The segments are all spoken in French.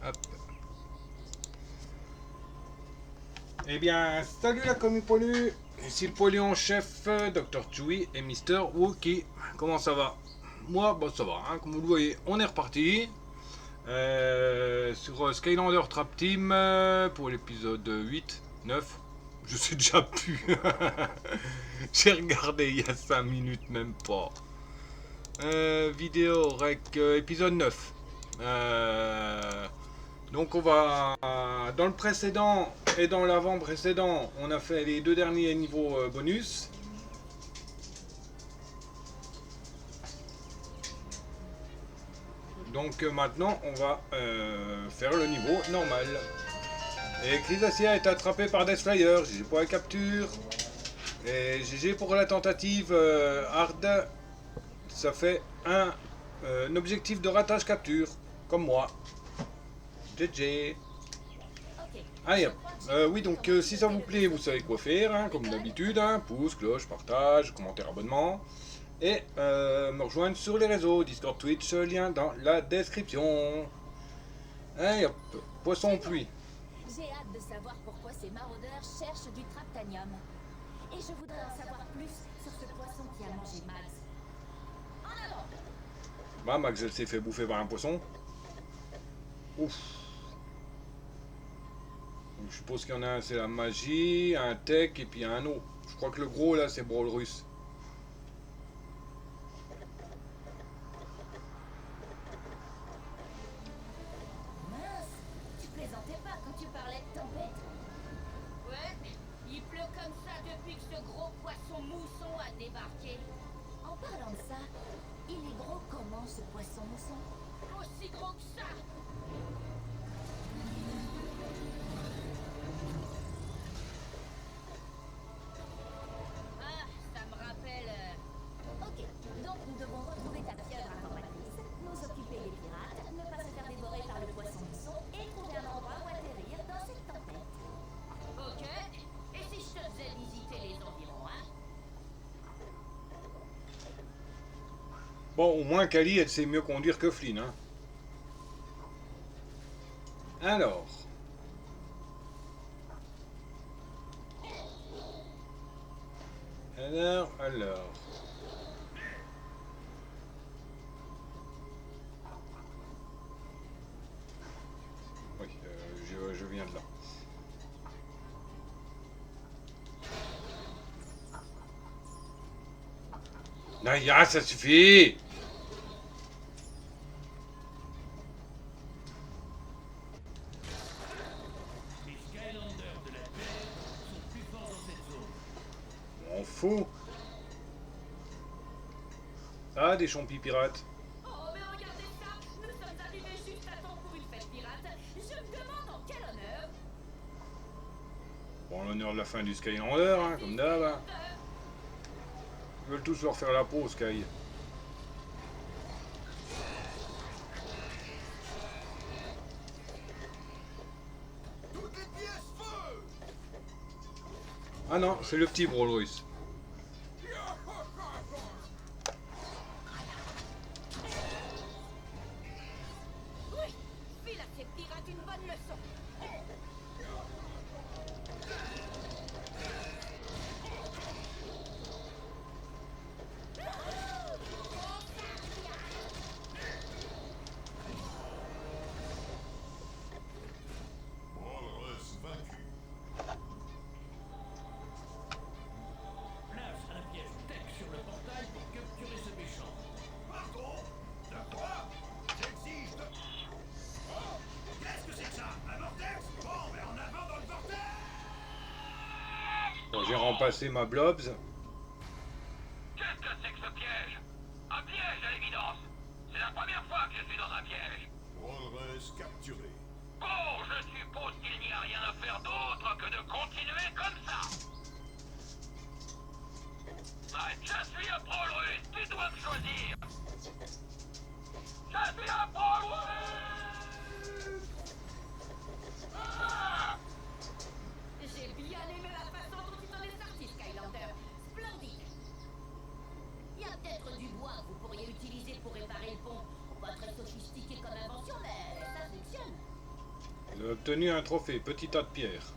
Hop. Eh bien, salut la commu pollue. Ici le pollu en chef, Dr. Chewie et Mister Wookie. Comment ça va? Moi, bah ça va, hein, comme vous le voyez, on est reparti. Sur Skylander Trap Team pour l'épisode 8, 9. Je sais déjà plus. J'ai regardé il y a 5 minutes, même pas. Vidéo rec épisode 9. Donc on va dans le précédent et dans l'avant précédent, on a fait les deux derniers niveaux bonus. Donc maintenant on va faire le niveau normal. Et Chrysacia est attrapé par Deathflyer. GG pour la capture. Et GG pour la tentative hard. Ça fait un objectif de ratage capture. Comme moi. GG. Allez hop. Oui, donc si ça vous plaît, vous savez quoi faire, hein, comme d'habitude. Hein, pouce, cloche, partage, commentaire, abonnement. Et me rejoindre sur les réseaux, Discord, Twitch, lien dans la description. Allez hop. Poisson en pluie. J'ai hâte de savoir pourquoi ces maraudeurs cherchent du traptanium. Et je voudrais en savoir plus sur ce poisson qui a mangé Max. En avant! Bah, Max elle s'est fait bouffer par un poisson. Ouf. Donc, je suppose qu'il y en a un, c'est la magie, un tech et puis un eau. Je crois que le gros là, c'est Brawl russe. Mince! Tu plaisantais pas quand tu parlais de tempête? Ouais, il pleut comme ça depuis que ce gros poisson mousson a débarqué. En parlant de ça, il est gros comment ce poisson mousson? Aussi gros que ça. Ah, ça me rappelle... Ok, donc nous devons retrouver ta fièvre informatrice, nous occuper des pirates, ne pas se faire dévorer par le poisson mousson et trouver un endroit où atterrir dans cette tempête. Ok, et si je te faisais visiter les environs, hein? Bon, au moins Kali, elle sait mieux conduire que Flynn. Hein. Alors. Alors. Oui, je viens de là. Naya, ça suffit! Les Skylanders de la Terre sont plus forts dans cette zone. On fout. Ah, des champis pirates. Oh, mais regardez ça! Nous sommes arrivés juste à temps pour une fête pirate. Je me demande en quel honneur. Bon, l'honneur de la fin du Skylander, hein, comme d'hab. Hein. Ils veulent tous leur faire la peau, Sky. Ah non, c'est le petit Brawl russe. Oui, file à ces pirates une bonne leçon. Walrus vaincu. Place un piège tech sur le portail pour capturer ce méchant. Pardon? De quoi? J'exige de... Oh! Qu'est-ce que c'est que ça? Un vortex? Bon, mais en avant dans le vortex! Bon, j'ai remplacé ma blobs. Qu'est-ce que c'est que ce piège? Un piège à l'évidence. C'est la première fois que je suis dans un piège. Walrus capturé. Bon, je suppose qu'il n'y a rien à faire d'autre que de continuer comme ça. Ouais, je suis un Brawl russe, tu dois me choisir. Je suis un Brawl russe. Ah! J'ai bien aimé la façon dont tu t'en es sorti, Skylander. J'ai obtenu un trophée, petit tas de pierres.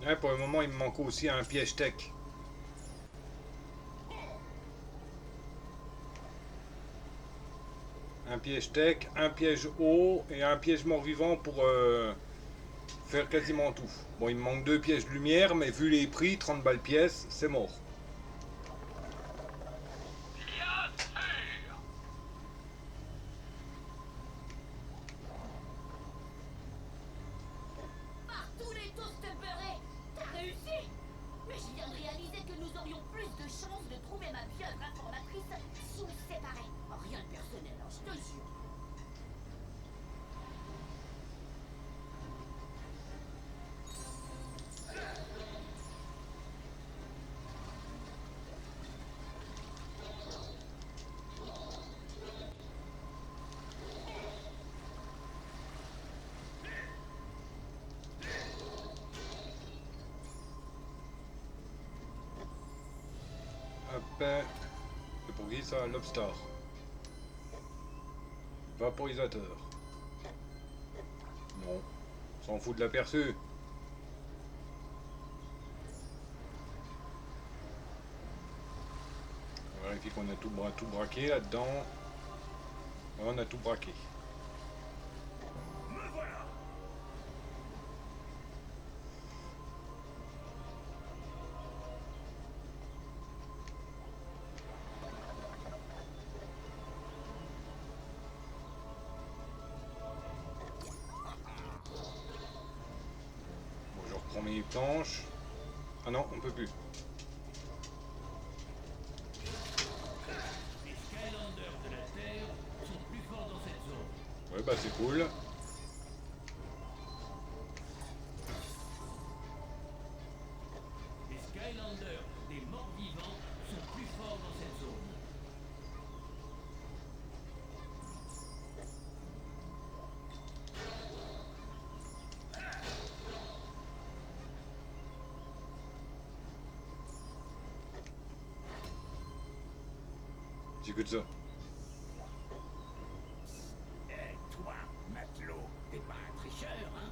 Ouais, pour le moment, il me manque aussi un piège tech. Un piège tech, un piège eau et un piège mort-vivant pour faire quasiment tout. Bon, il me manque 2 pièges lumière, mais vu les prix, 30 balles pièce, c'est mort. Bien sûr. Par tous les toasts beurrés, t'as réussi. Mais je viens de réaliser que nous aurions plus de chances de trouver ma pieuvre informatrice si on se séparait. Rien de personnel, hein, je te le jure. Hop, c'est pour qui ça? Lobstar. Vaporisateur. Non, on s'en fout de l'aperçu. On vérifie qu'on a tout braqué là-dedans. Ouais, on a tout braqué. Me voilà. Bon, je reprends mes planches. Ah non, on peut plus. Les Skylanders de la Terre sont plus forts dans cette zone. Ouais, bah c'est cool. Les Skylanders des morts-vivants sont plus forts dans cette zone. J'écoute ça. Toi, matelot, t'es pas un tricheur, hein?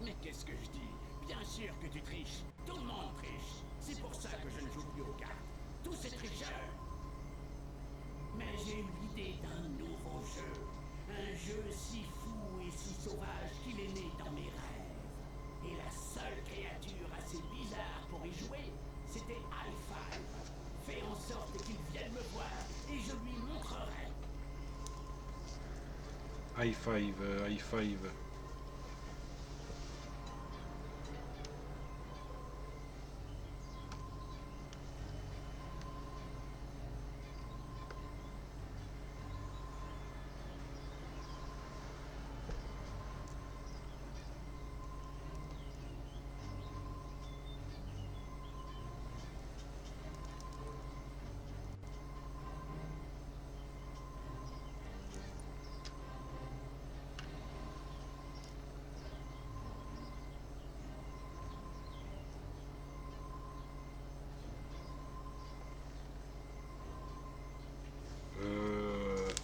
Mais qu'est-ce que je dis? Bien sûr que tu triches. Tout le monde triche. C'est pour ça que je ne joue plus aux cartes. Tous ces tricheurs. Mais j'ai eu l'idée d'un nouveau jeu. Un jeu si fou et si sauvage qu'il est né dans mes rêves. Et la seule créature assez bizarre pour y jouer, c'était Hi-Fi. Fais en sorte qu'il vienne me voir et je lui montrerai. High five, high five.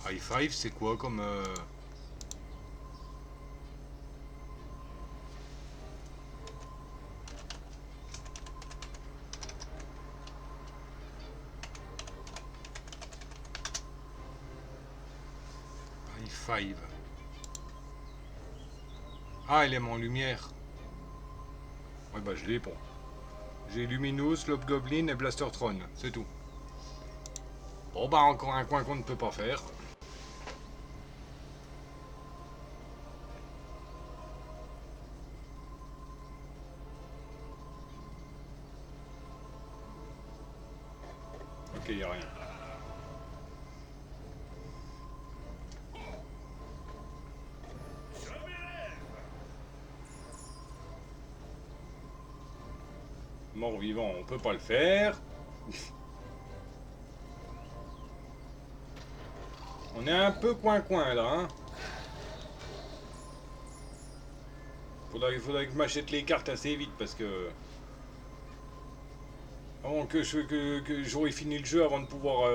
High five, c'est quoi comme... High five. Ah, élément lumière. Ouais, bah je l'ai, bon. J'ai Luminous, Lobgoblin et Blastertron, c'est tout. Bon, bah encore un coin qu'on ne peut pas faire. Ok, y a rien. Je m'élève. Mort-vivant, on peut pas le faire. On est un peu coin-coin là, hein. Faudrait que je m'achète les cartes assez vite parce que... Avant que j'aurais fini le jeu avant de pouvoir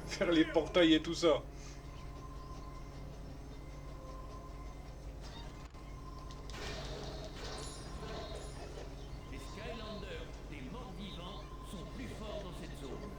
faire les portails et tout ça. Les Skylanders des morts-vivants sont plus forts dans cette zone.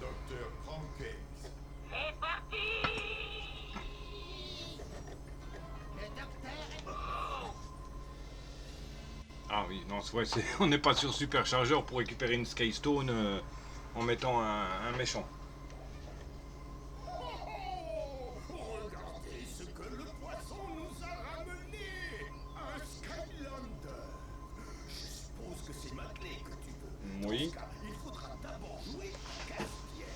Docteur Crankcase. C'est parti. Ah oui, non, c'est vrai, on n'est pas sur superchargeur pour récupérer une Skystone en mettant un méchant. Regardez ce que le poisson nous a ramené. Un Skylander. Je suppose que c'est ma clé que tu veux. Oui. Dans ce cas, il faudra d'abord jouer à Castiel.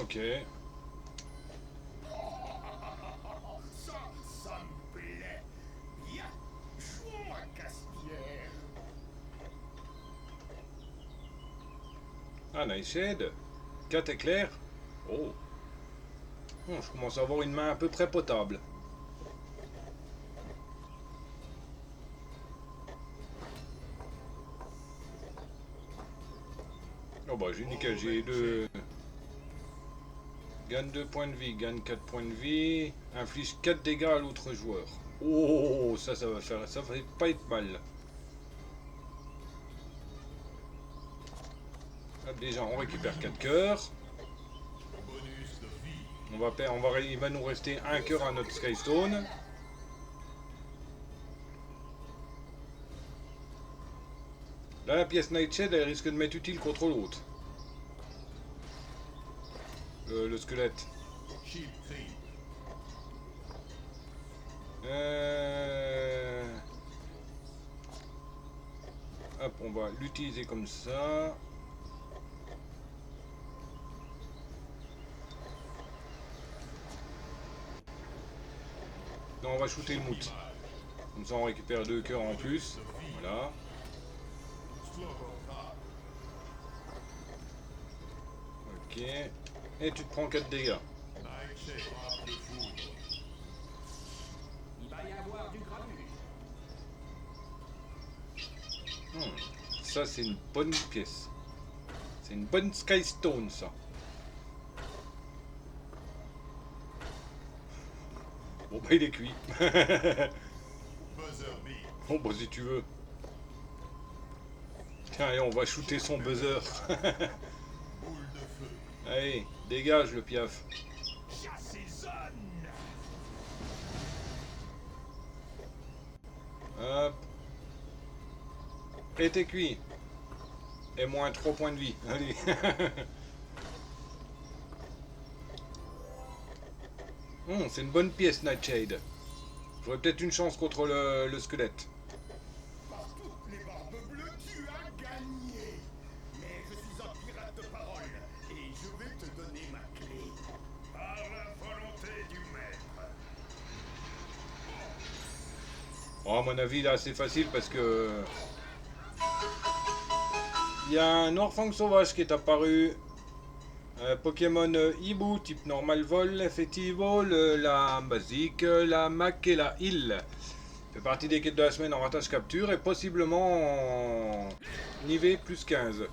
Ok. Ça me plaît. Bien, jouons à Castiel. Ah, Nightshade. 4 éclairs. Oh. Oh, je commence à avoir une main à peu près potable. Oh bah j'ai nickel, j'ai 2... Gagne 2 points de vie, gagne 4 points de vie, inflige 4 dégâts à l'autre joueur. Oh, ça va faire, ça va pas être mal. Hop, déjà on récupère 4 cœurs. Bonus de vie. Il va nous rester un cœur à notre Skystone. Là la pièce Nightshade elle risque de m'être utile contre l'autre. Le squelette. Chip Tree. Hop, on va l'utiliser comme ça. Non, on va shooter le mout. Comme ça, on récupère 2 cœurs en plus. Voilà. Ok. Et tu te prends 4 dégâts. Nightshade frappe de foudre. Il va y avoir du grabuge. Ça, c'est une bonne pièce. C'est une bonne Skystone, ça. Bon, bah, il est cuit. Buzzer beat. Bon, bah, si tu veux. Tiens, allez, on va shooter son buzzer. Boule de feu. Allez, dégage le piaf. Chassez-zone. Hop. Et t'es cuit. Et moins 3 points de vie. Allez. C'est une bonne pièce, Nightshade. J'aurais peut-être une chance contre le squelette. Par toutes les barbes bleues, tu as gagné. Mais je suis un pirate de parole et je vais te donner ma clé. Par la volonté du maître. Oh, à mon avis, là, c'est facile parce que... Il y a un Orfang sauvage qui est apparu. Pokémon Hibou, type normal vol, effectivement, la basique, la Mac et la Hill. Fait partie des quêtes de la semaine en ratage capture et possiblement en IV plus 15.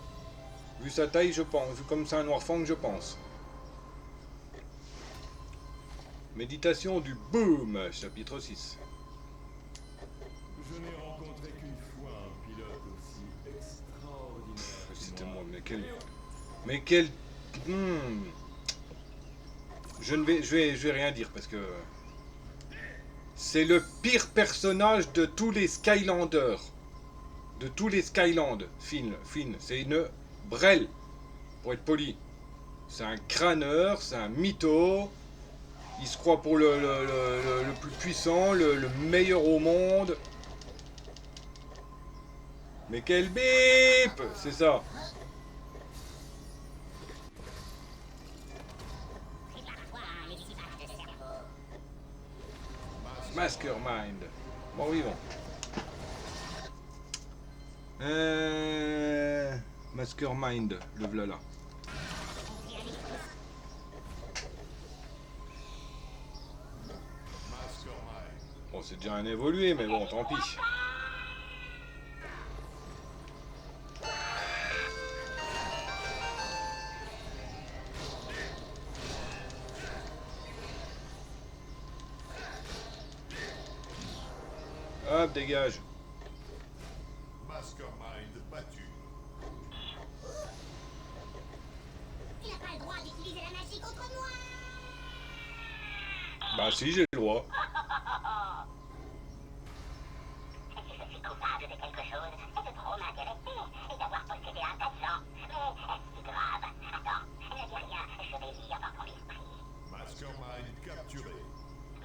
Vu sa taille, je pense. Vu comme c'est un Orfang, je pense. Méditation du Boom, chapitre 6. Je n'ai rencontré qu'une fois un pilote aussi extraordinaire. C'était moi, mais quel... Je vais rien dire parce que... C'est le pire personnage de tous les Skylanders. de tous les Skylands. Finn, c'est une brêle, pour être poli. C'est un crâneur, c'est un mytho. Il se croit pour le plus puissant, le meilleur au monde. Mais quel bip! C'est ça. Mastermind. Bon vivant. Mastermind, le voilà. Bon, c'est déjà un évolué, mais bon, tant pis. Hop, dégage. Mastermind battu. Tu n'as pas le droit d'utiliser la magie contre moi. Bah si, j'ai le droit. Si je suis coupable de quelque chose, c'est de trop m'intéresser et d'avoir possédé un tas de gens. Mais est-ce si grave? Attends, ne dis rien, je vais lire dans ton esprit. Mastermind capturé.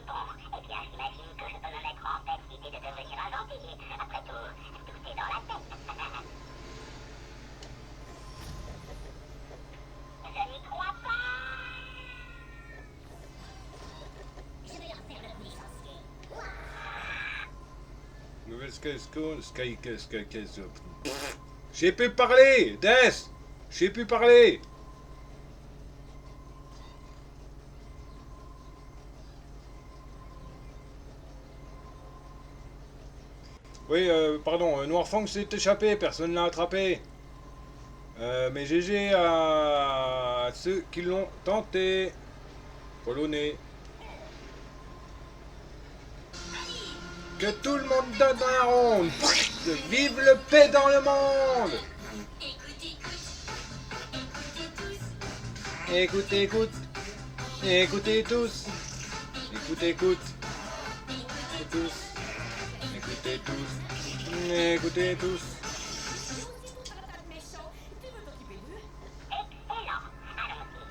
Bon, eh bien, j'imagine que je peux me mettre en tête l'idée de devenir un gentil. Après tout est dans la tête. Je n'y crois pas. Je vais leur faire le coup licencié. Nouvelle J'ai pu parler, Death. J'ai pu parler. Oui, pardon, Noirfang s'est échappé, personne ne l'a attrapé. Mais GG à ceux qui l'ont tenté. Polonais. Que tout le monde donne un ronde. Vive le paix dans le monde. Écoute, écoute. Écoutez tous. Écoute, écoute. Écoutez tous. Écoutez tous. Écoutez tous. Méchant, tu veux t'occuper d'eux? Excellent. Allons-y.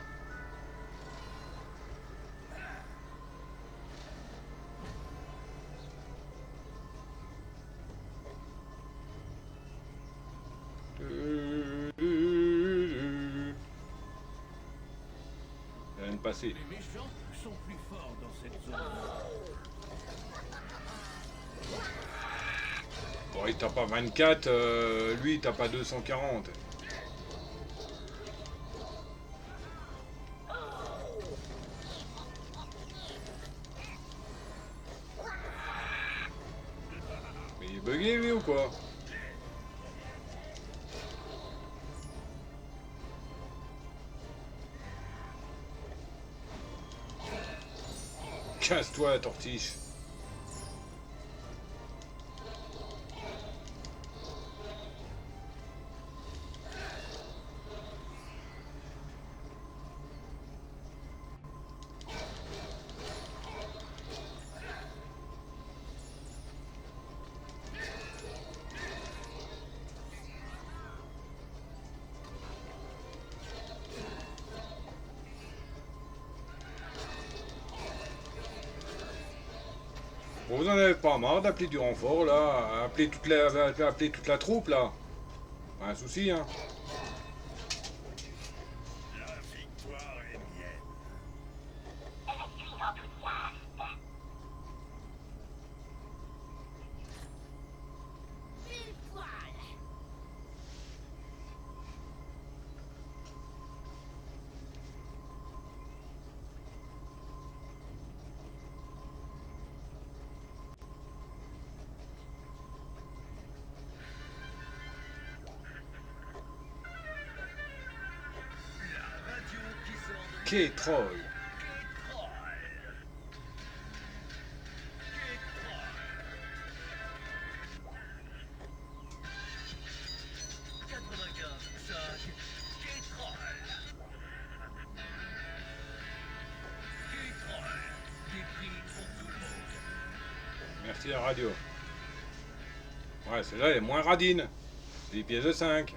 Ça vient de passer. Les méchants sont plus forts dans cette zone. Bon, il tape pas 24, lui il tape pas 240. Mais il est bugué lui ou quoi? Casse-toi, tortiche. Bon, vous en avez pas marre d'appeler du renfort là, appeler toute la troupe là. Pas un souci hein. La victoire est mienne. Je suis enthousiaste. Pile poil. K-Troll. Merci la radio. Ouais, celle-là elle est moins radine. C'est des pièces de 5.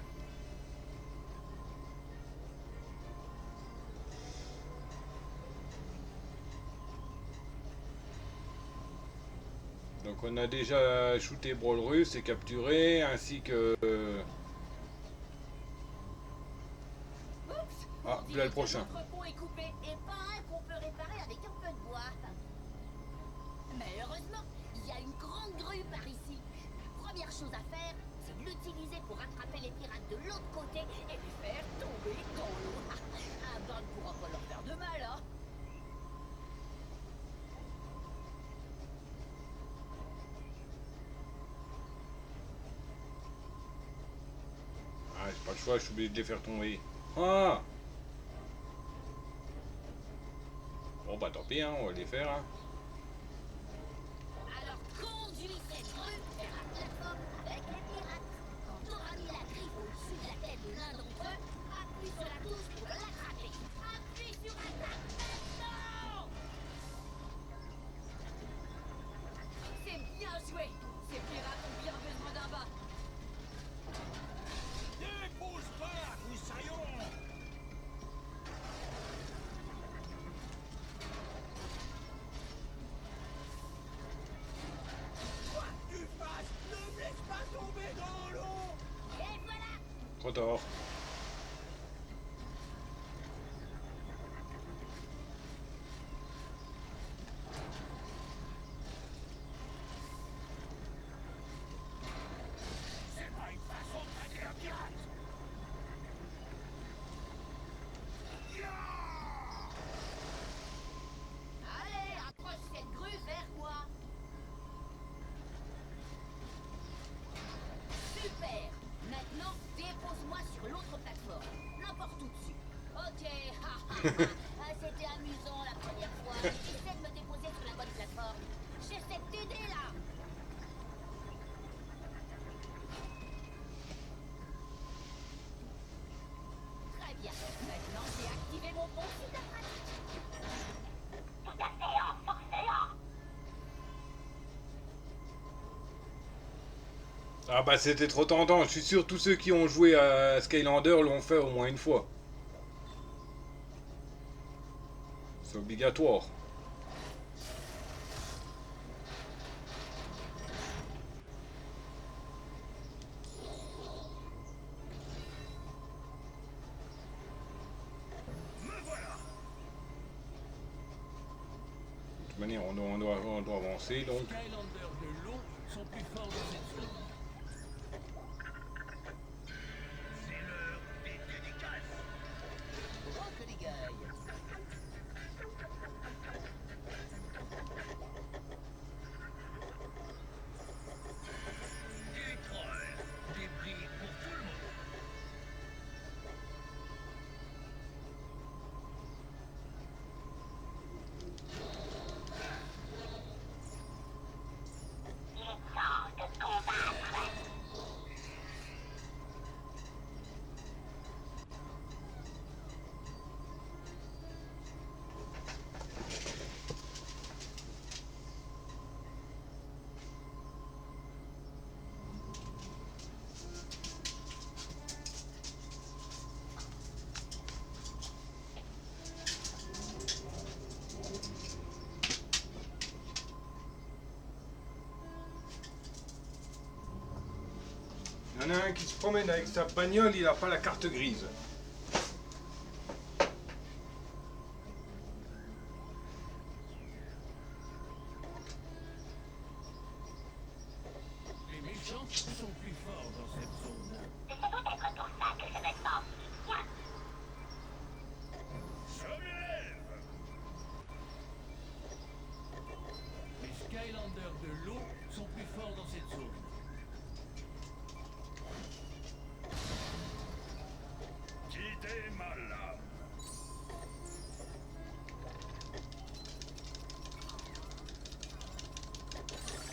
Donc on a déjà shooté Brawl Russe et capturé, ainsi que... Oups, Ah, on là, dirait le prochain. que notre pont est coupé et pas un qu'on peut réparer avec un peu de bois. Mais heureusement, il y a une grande grue par ici. La première chose à faire, c'est de l'utiliser pour attraper les pirates de l'autre côté et les faire tomber dans l'eau. Un bain ne pourra pas leur faire de mal, hein. Ah, j'ai pas le choix, je suis obligé de les faire tomber. Ah! Bon bah tant pis, hein, on va les faire. Hein. Alors conduis cette grue vers la plateforme avec les pirates. Quand t'auras mis la griffe au-dessus de la tête de l'un d'entre eux, appuie sur la touche pour l'attraper. Appuie sur attaque maintenant! C'est bien joué. Ces pirates ont bien besoin d'un bas. Ne bouge pas, Moussaillon! Quoi que tu fasses, ne me laisse pas tomber dans l'eau! Et voilà! Trop tard. C'est pas une façon de traiter un pirate! Allez, approche cette grue vers moi. Super. Maintenant, dépose-moi sur l'autre plateforme. N'importe où dessus. Ok, ah, c'était amusant la première fois. Essaie de me déposer sur la bonne plateforme. J'essaie de t'aider là. Très bien. Maintenant, j'ai activé mon pont super pratique. Tout à fait, forcément. Ah bah c'était trop tentant, je suis sûr tous ceux qui ont joué à Skylander l'ont fait au moins une fois. C'est obligatoire. Me voilà! De toute manière, on doit avancer donc. Skylanders de l'eau sont plus forts dans cette zone. C'est l'heure des dédicaces. Oh, que des gailles! Des trolls, des prix pour tout le monde. Il est temps de combattre. Il y en a un qui se promène avec sa bagnole, il a pas la carte grise. Les méchants sont plus forts dans cette zone. C'est peut-être pour ça que je me sens si bien. Je me lève. Les Skylanders de l'eau sont plus forts dans cette zone. Quittez ma lame.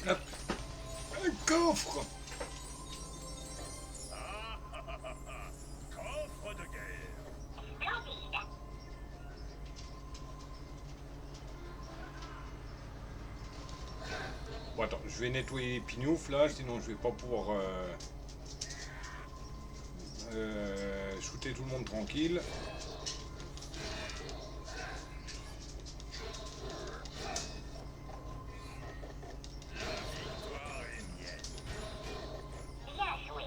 Hop. Un coffre. Coffre de guerre. Splendide. Ouais, Attends, je vais nettoyer les pignoufs là, sinon je vais pas pouvoir shooter tout le monde tranquille. Bien joué.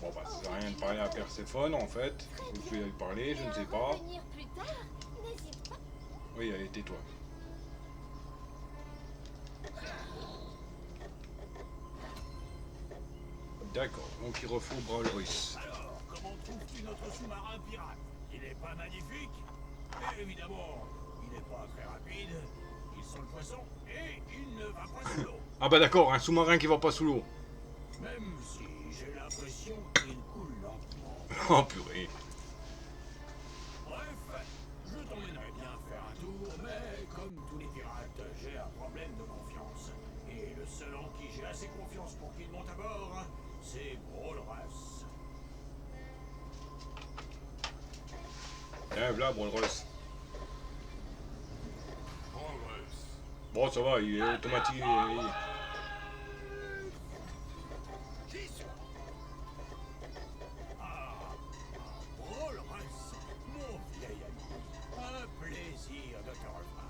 Bon bah ça sert à rien de parler à Perséphone en fait. Faut que je vais y parler, je ne sais pas. Revenir plus tard, n'hésite pas. Oui, allez, tais-toi. D'accord, donc il refoule Rolls-Royce. Alors, comment trouves-tu notre sous-marin pirate? Il est pas magnifique? Et évidemment, il n'est pas très rapide, il sent le poisson, et il ne va pas sous l'eau. Ah bah d'accord, un sous-marin qui va pas sous l'eau. Même si j'ai l'impression qu'il coule lentement. Oh purée. Bref, je t'emmènerais bien faire un tour, mais comme tous les pirates, j'ai un problème de confiance. Et le seul en qui j'ai assez confiance pour qu'il monte à bord, c'est Walrus. Tiens, voilà, Rolls-Royce. Walrus. Bon, ça va, il est automatique. Walrus, mon vieil ami, un plaisir de te revoir.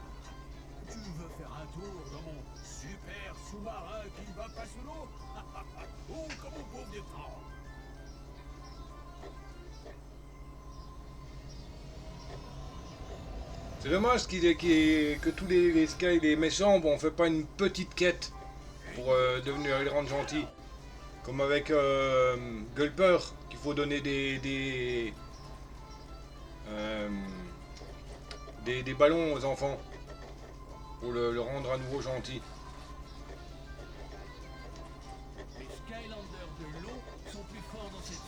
Tu veux faire un tour dans mon super sous-marin qui ne va pas sous l'eau? Oh, comme au pauvre des temps. C'est dommage que tous les Sky, les méchants, bon, on fait pas une petite quête pour devenir les rendre gentils. Comme avec Gulper, qu'il faut donner des ballons aux enfants pour le rendre à nouveau gentil. Les Skylanders de l'eau sont plus forts dans cette zone.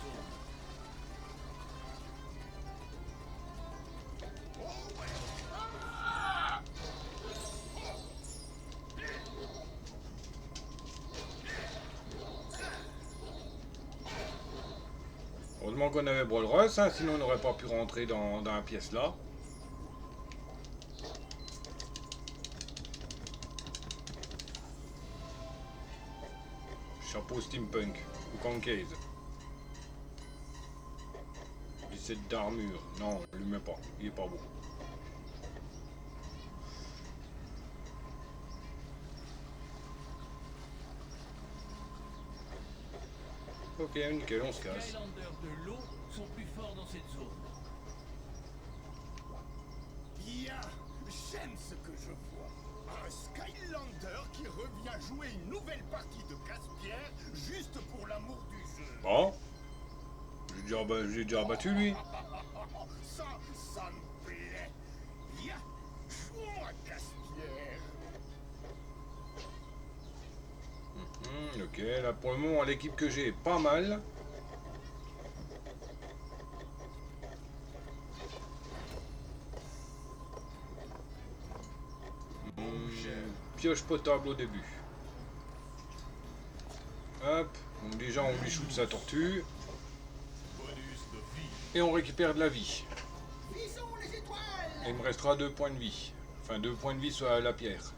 Heureusement qu'on avait Rolls-Royce, hein, sinon on n'aurait pas pu rentrer dans la pièce là. Chapeau steampunk ou concave. 17 d'armure. Non, je lui mets pas. Il est pas beau. Ok, nickel, on se Les casse. Skylanders de l'eau sont plus forts dans cette zone. Bien, j'aime ce que je vois. Un Skylander qui revient jouer une nouvelle partie de casse-pierre juste pour l'amour du jeu. Bon. J'ai déjà battu lui. Ça me plaît. Bien, jouons à casse-pierre. Ok, là pour le moment l'équipe que j'ai est pas mal. Pioche potable au début. Hop, donc déjà on lui shoot sa tortue Bonus de vie. et on récupère de la vie. Visons les étoiles. Et il me restera 2 points de vie. Enfin 2 points de vie sur la pierre.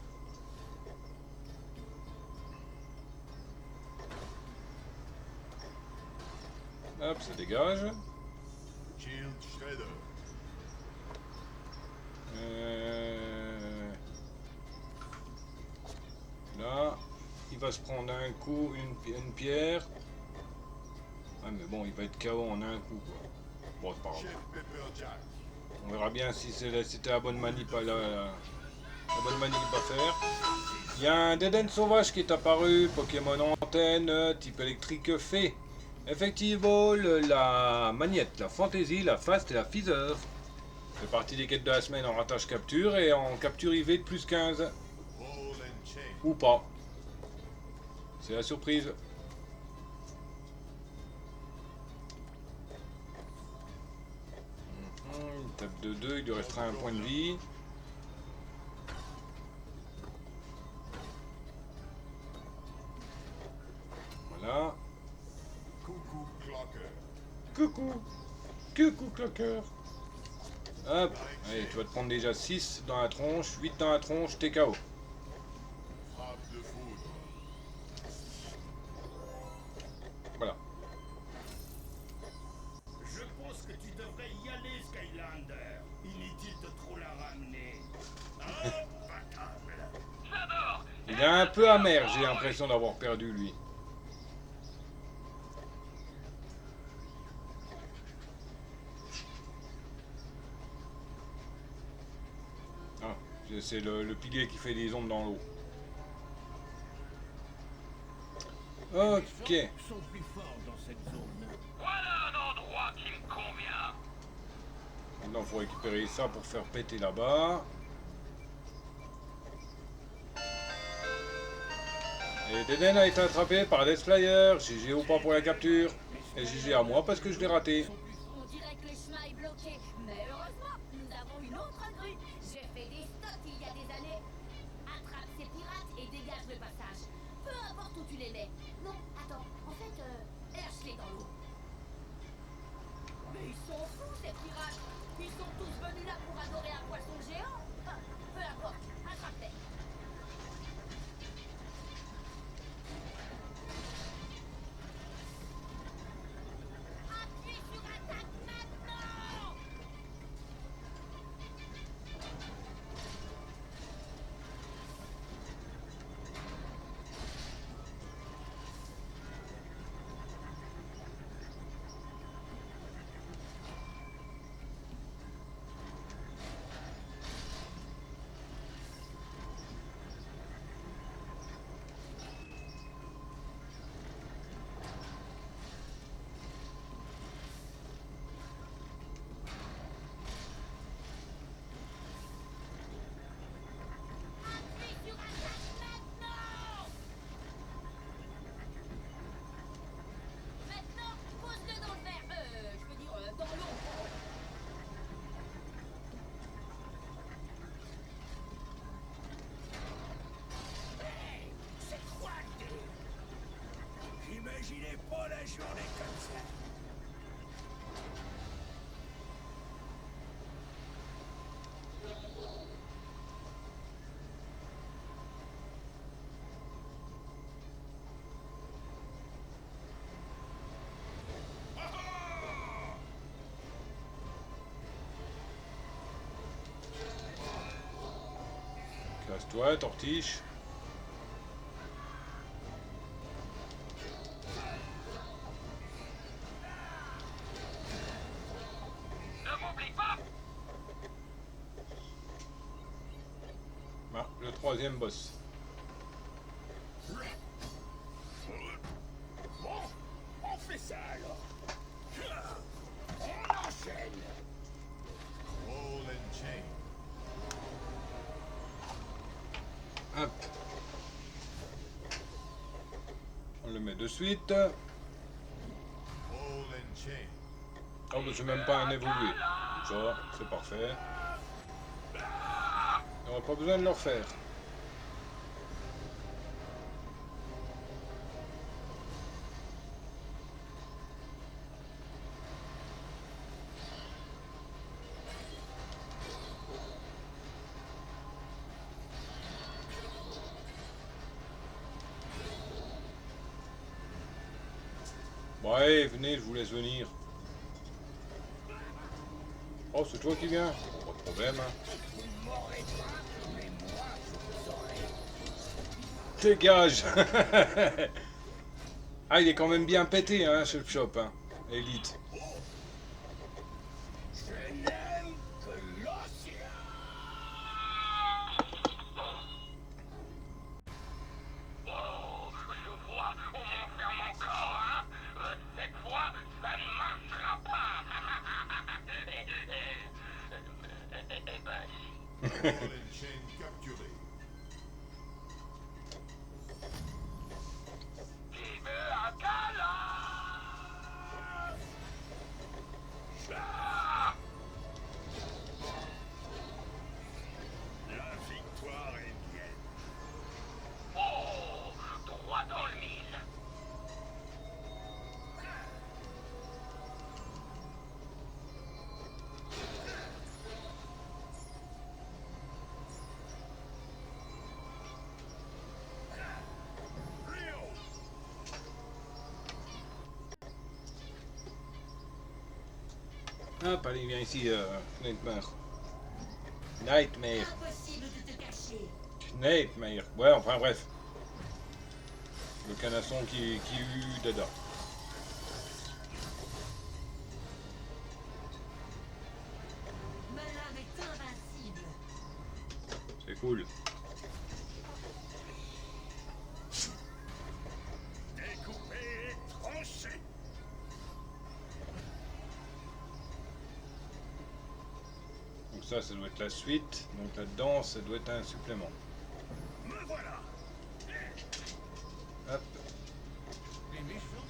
Hop, ça dégage. Shield Shredder. Là, il va se prendre un coup une pierre. Ah mais bon, il va être KO en un coup quoi. Bon, c'est pas grave. Chef Pepperjack. On verra bien si c'était la bonne manip à la bonne manip à faire. Il y a un Dead End sauvage qui est apparu, Pokémon antenne, type électrique fée. Effectivement, la magnette, la fantaisie, la fast et la feather. Fait partie des quêtes de la semaine en ratage capture et en capture IV de plus 15. Ball and Chain. Ou pas. C'est la surprise. Il tape de 2, il lui restera un point de vie. Voilà. Coucou Clocker. Coucou. Que coup claqueur. Hop, allez, tu vas te prendre déjà 6 dans la tronche, 8 dans la tronche, t'es KO. Frappe de foudre. Voilà. Je pense que tu devrais y aller, Skylander. Inutile de trop la ramener. Imbattable. J'adore. Il est un peu amer, j'ai l'impression d'avoir perdu lui. Ah, c'est le pilier qui fait des ondes dans l'eau. Ok. Les gens sont plus forts dans cette zone. Voilà un endroit qui me convient. Maintenant, il faut récupérer ça pour faire péter là-bas. Et Deden a été attrapé par Death Flyer. GG ou pas pour la capture. Et GG à moi parce que je l'ai raté. On dirait que le chemin est bloqué, mais heureusement, nous avons une autre grue. J'ai fait des stocks il y a des années. Attrape ces pirates et dégage le passage. Peu importe où tu les mets. Non, attends, en fait, lâche-les dans l'eau. Mais ils sont fous, ces pirates. Ils sont tous venus là pour adorer un poisson géant. Peu importe, attrape-les. Appuyez sur attaque maintenant! Appuyez sur attaque maintenant! Maintenant, pose-le dans le verre. Je veux dire, dans l'eau. C'est quoi J'imaginais pas la journée comme ça. Casse-toi, tortiche. Ne m'oublie pas. Ah, le troisième boss. Bon, on fait ça alors. On enchaîne. Ball and chain. Hop. On le met de suite. Ball and chain. Oh, bah, c'est même pas un évolué. Ça, c'est parfait. On n'aura pas besoin de le refaire. Bon, allez, venez, je vous laisse venir. Oh, c'est toi qui viens? Pas de problème, hein. Dégage. Ah, il est quand même bien pété, hein, ce shop, hein. Elite. Je n'aime que l'océan. Oh, je vois, on m'enferme encore, hein. Cette fois, ça ne marchera pas. Eh ben, si. Ball and chain capturé. Qui veut un câlin? Ah! La victoire est mienne. Oh, droit dans le mille. Hop, allez, viens ici, Nightmare. Nightmare. Impossible de te cacher. Nightmare. Ouais, enfin bref. Le canasson qui eut dada. Ma lame est invincible. C'est cool. Découpé et tranché. Donc ça doit être la suite. Donc là-dedans, ça doit être un supplément. Me voilà. Hop. Les méchants.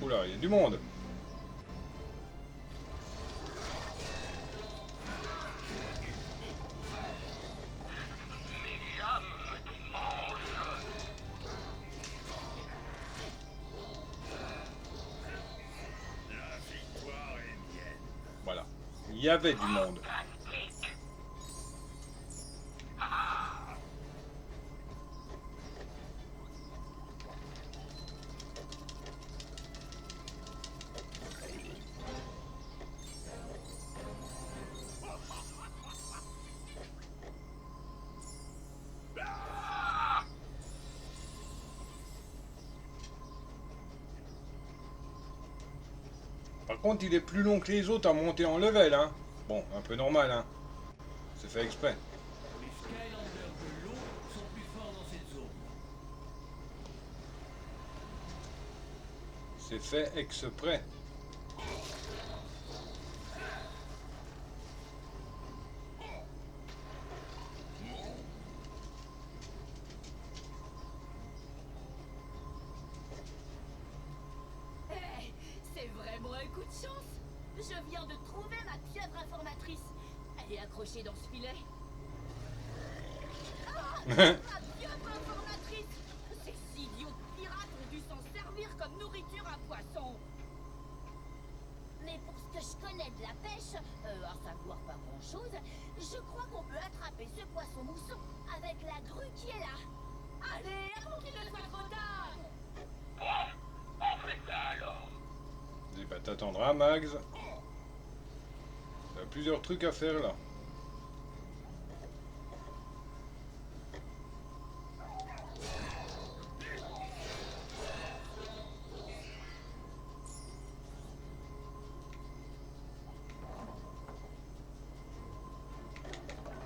Oula, il y a du monde. Mes âmes me mangent. La victoire est mienne. Voilà. Il y avait du monde. Fantastique. Par contre, il est plus long que les autres à monter en level, hein. Bon, un peu normal, hein. C'est fait exprès. Les Skylanders de l'eau sont plus forts dans cette zone. C'est fait exprès. Eh, c'est vraiment un coup de chance. Je viens de trouver ma pieuvre informatrice. Elle est accrochée dans ce filet. Ah, ma pieuvre informatrice. Ces idiots de pirates ont dû s'en servir comme nourriture à poisson. Mais pour ce que je connais de la pêche, à savoir pas grand-chose, je crois qu'on peut attraper ce poisson mousson avec la grue qui est là. Allez, avant qu'il ne soit trop tard. Bon, on fait ça alors. Eh ben, t'attendras, Max. Il y a plusieurs trucs à faire là.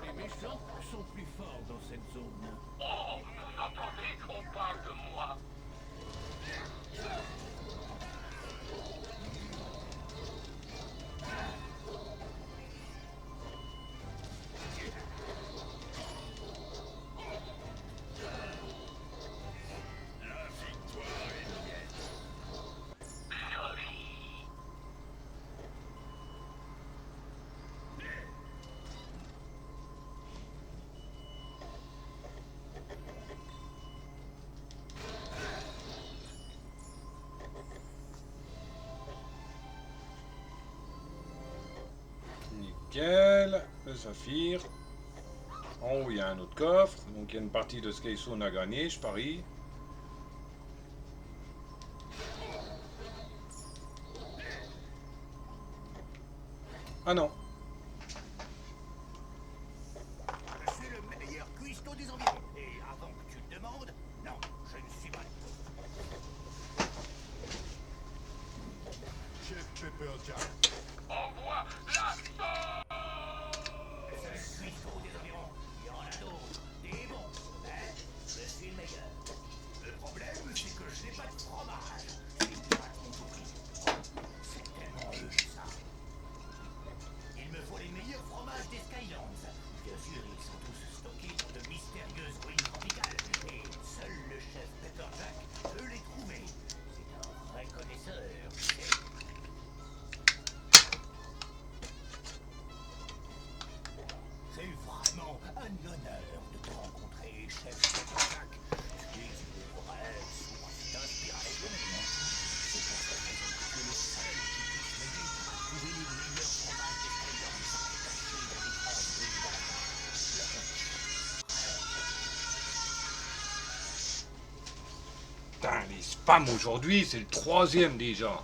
Les méchants sont plus forts dans cette zone. Oh, vous entendez qu'on parle de moi? La victoire est mienne. Joli. Nickel. Le saphir. En haut, il y a un autre coffre. Donc, il y a une partie de Sky Zone à gagner, je parie. Ah non. Je suis le meilleur cuistot des environs. Et avant que tu te demandes, non, je ne suis pas. Chef Pepperjack. Envoie la sauce. Le seul cuistot des environs. Il y en a d'autres. Des bons. Hein? Je suis le meilleur. Le problème, c'est que je n'ai pas de fromage. Les pirates m'ont tout pris. C'est tellement eux, ça. Il me faut les meilleurs fromages des Skylands. Bien sûr, ils sont tous stockés dans de mystérieuses ruines tropicales. Et seul le chef Pepperjack peut les trouver. C'est un vrai connaisseur, tu sais. C'est vraiment un honneur de te rencontrer, chef Pepperjack. Tu es une vraie source d'inspiration. C'est pour cette raison que tu es le seul qui puisse m'aider à trouver les meilleurs fromages des Skylands cachés dans d'étranges ruines d'Alabama. Putain, les spams aujourd'hui, c'est le 3e déjà.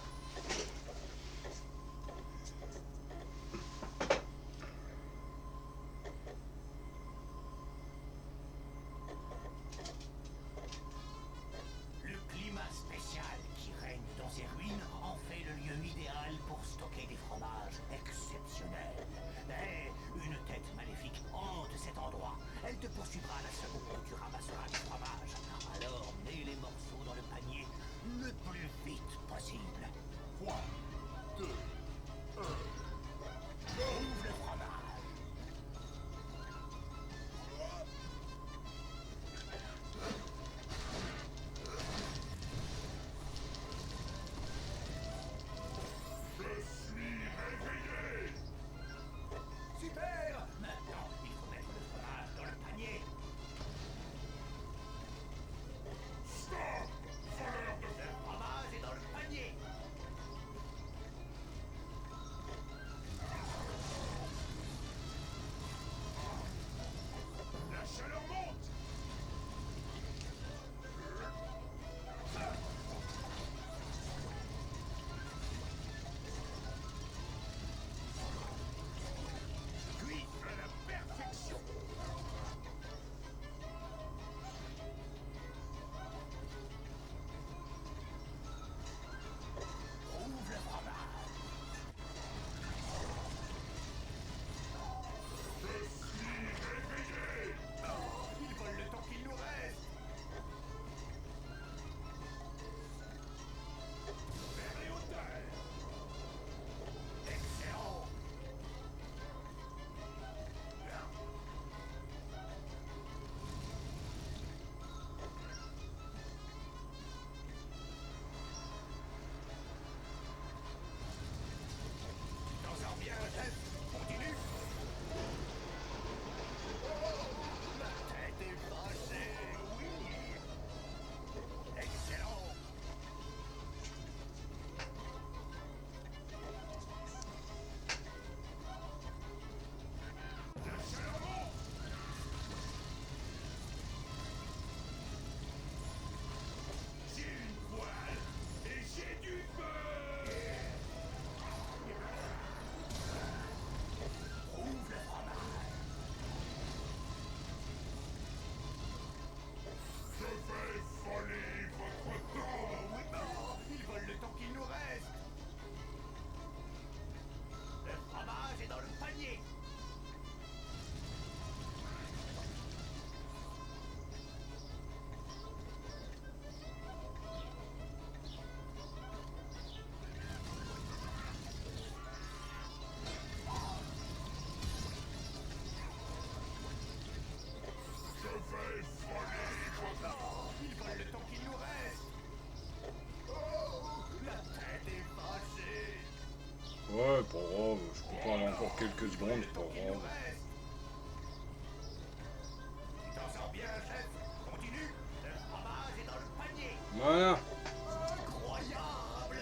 temps qu'il nous reste. Tu t'en sors bien, chef. Continue. Le fromage est dans le panier. Voilà. Incroyable.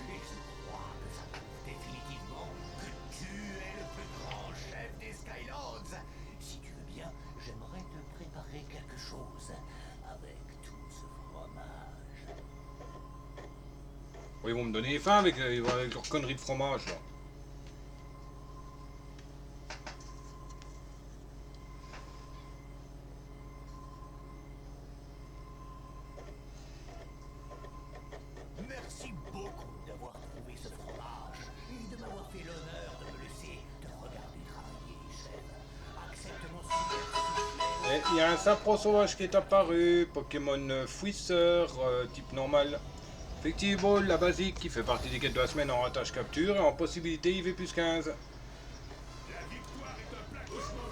Et je crois que ça prouve définitivement que tu es le plus grand chef des Skylands. Si tu veux bien, j'aimerais te préparer quelque chose avec tout ce fromage. Bon, ils vont me donner faim avec leur connerie de fromage là. Merci beaucoup d'avoir trouvé ce fromage et de m'avoir fait l'honneur de me laisser te regarder travailler, chef. Accepte mon super soufflet. Et il y a un sapro sauvage qui est apparu, Pokémon Fouisseur, type normal. Effectivement, la basique qui fait partie des quêtes de la semaine en ratage capture et en possibilité IV plus 15. La victoire est un plat cauchemar.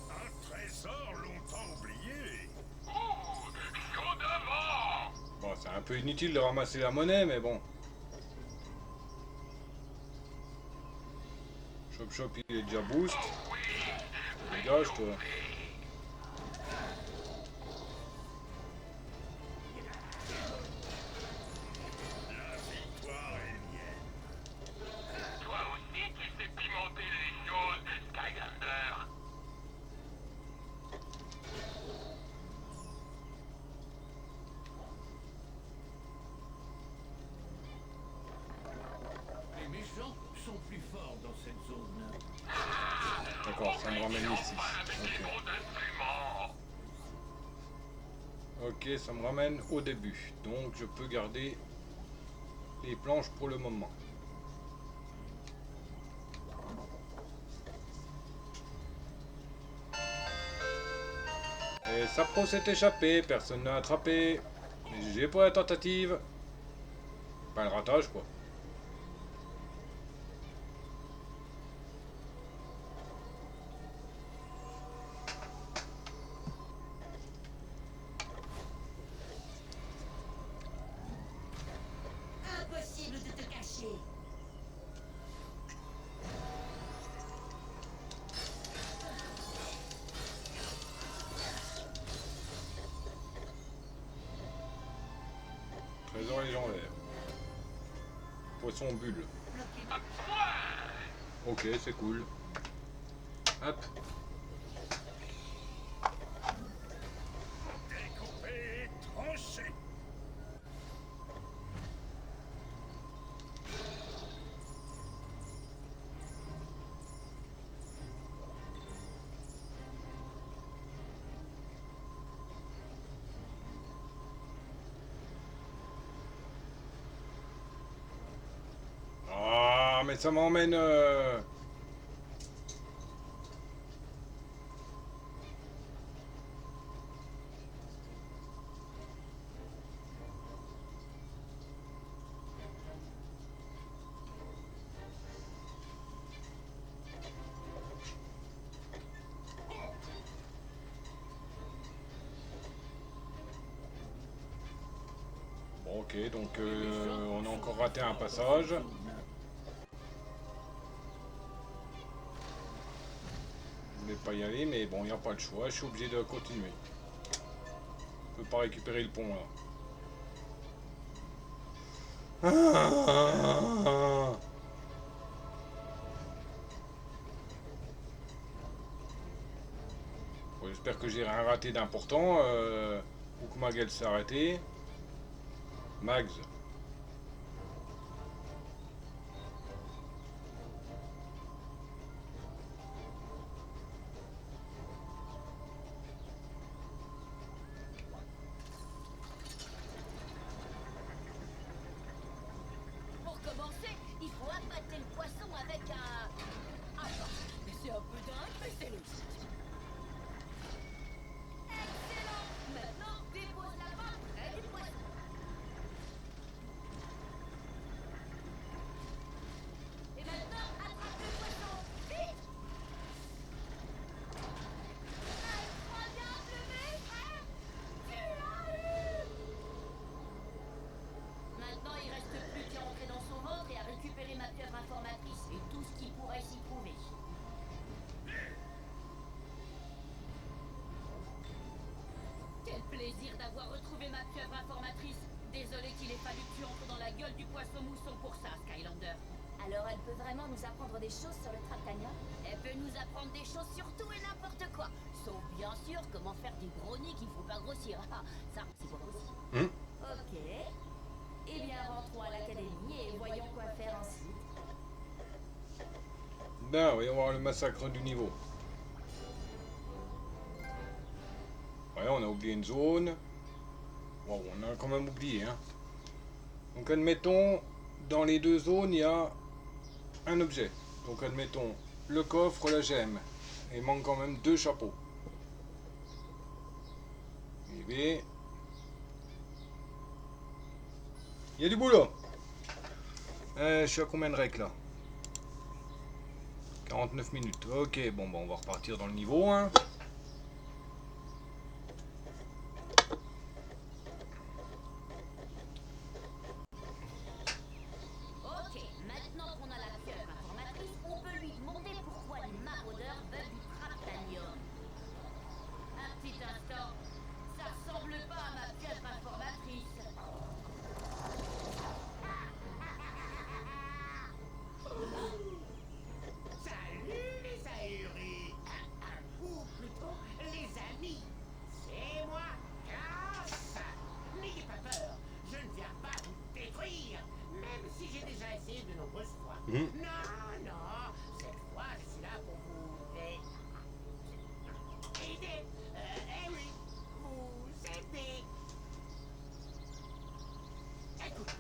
Un trésor longtemps oublié. Chaudement. Bon, c'est un peu inutile de ramasser la monnaie, mais bon. Chop Chop, il est déjà boost. Dégage, toi. La victoire est mienne. Toi aussi, tu sais pimenter les choses, Skylander. Les méchants sont plus forts dans cette zone. D'accord, ça me ramène ici. Avec Ok. mon instrument. Ok, ça me ramène au début. Donc je peux garder les planches pour le moment. Et Sapro s'est échappé, personne n'a attrapé. GG pour la tentative. Pas le ratage quoi. Impossible de te cacher. Trésor légendaire. Poisson bulle. Ok, c'est cool. Hop. Découpé et tranché. Ah, mais ça m'emmène... Bon, ok, donc on a encore raté un passage. Je voulais pas y aller, mais bon, il n'y a pas le choix, je suis obligé de continuer. Je peux pas récupérer le pont là. Ah. Bon, j'espère que j'ai rien raté d'important. Hookmagel s'est arrêté. Mags. Pour commencer, il faut appâter le poisson avec un... Attends, mais c'est un peu dingue, mais c'est logique. Excellent. Maintenant, dépose la main près du poisson. Et maintenant, attrape le poisson. plaisir d'avoir retrouvé ma pieuvre informatrice. Désolé qu'il ait fallu que tu entres dans la gueule du poisson mousson pour ça, Skylander. Alors elle peut vraiment nous apprendre des choses sur le Traptania? Elle peut nous apprendre des choses sur tout et n'importe quoi. Sauf bien sûr comment faire des brownies qu'il faut pas grossir. Ah, ça, c'est pas possible. Ok. Eh bien, rentrons à l'académie et voyons quoi faire ensuite. Ben, voyons voir le massacre du niveau. Ouais, on a oublié une zone. Wow, on a quand même oublié, hein. Donc, admettons, dans les deux zones, il y a un objet. Donc, admettons, le coffre, la gemme. Il manque quand même 2 chapeaux. Eh bien, il y a du boulot. Je suis à combien de règles là? 49 minutes. Ok, bon, on va repartir dans le niveau 1. Ok, maintenant qu'on a la pieuvre informatrice, on peut lui demander pourquoi les maraudeurs veulent du Traptanium. Un petit instant, ça ressemble pas à ma pieuvre informatrice. Salut les ahuris. Ou plutôt les amis. C'est moi, Chaos. N'ayez pas peur, je ne viens pas vous détruire, même si j'ai déjà essayé de nombreuses fois. Non, cette fois je suis là pour vous aider. Eh oui, vous aider. Écoute,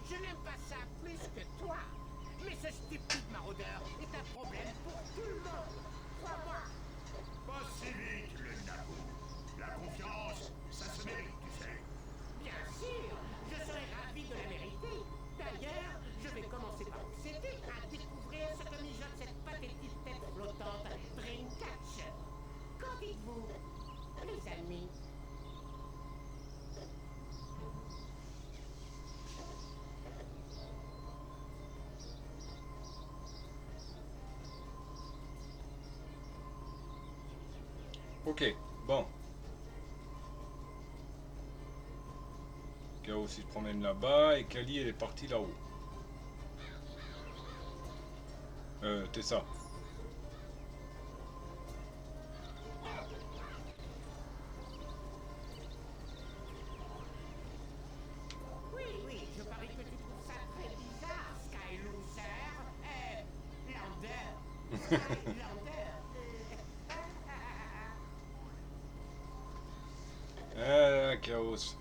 je n'aime pas ça plus que toi. Mais ce stupide maraudeur est un problème pour tout le monde. Crois-moi. Pas si vite, le Naboo. La confiance, ça se mérite, tu sais. Bien sûr, je serais ravi de la mériter. D'ailleurs, je vais commencer par vous aider à découvrir ce que mijote cette pathétique tête flottante Dreamcatcher. Qu'en dites-vous, les amis? Ok, bon. Chaos il se promène là-bas et Kali elle est partie là-haut. Tessa. Oui, je parie que tu trouves ça très bizarre, Skyloser. Lander. Skylander. Chaos.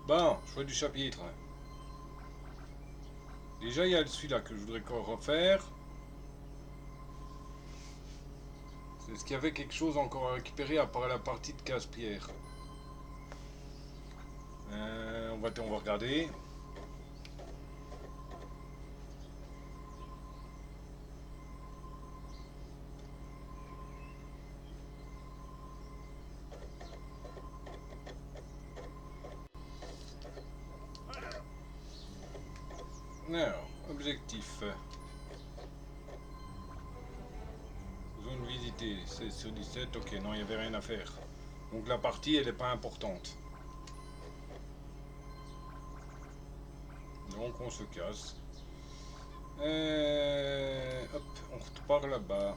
Bon, choix du chapitre. Déjà, il y a celui-là que je voudrais encore refaire. Est-ce qu'il y avait quelque chose encore à récupérer à part la partie de casse-pierre? On va regarder. Alors, objectif. Zone visitée, 16 sur 17. Ok, non, il n'y avait rien à faire. Donc la partie, elle n'est pas importante. Donc on se casse. Hop, on repart là-bas.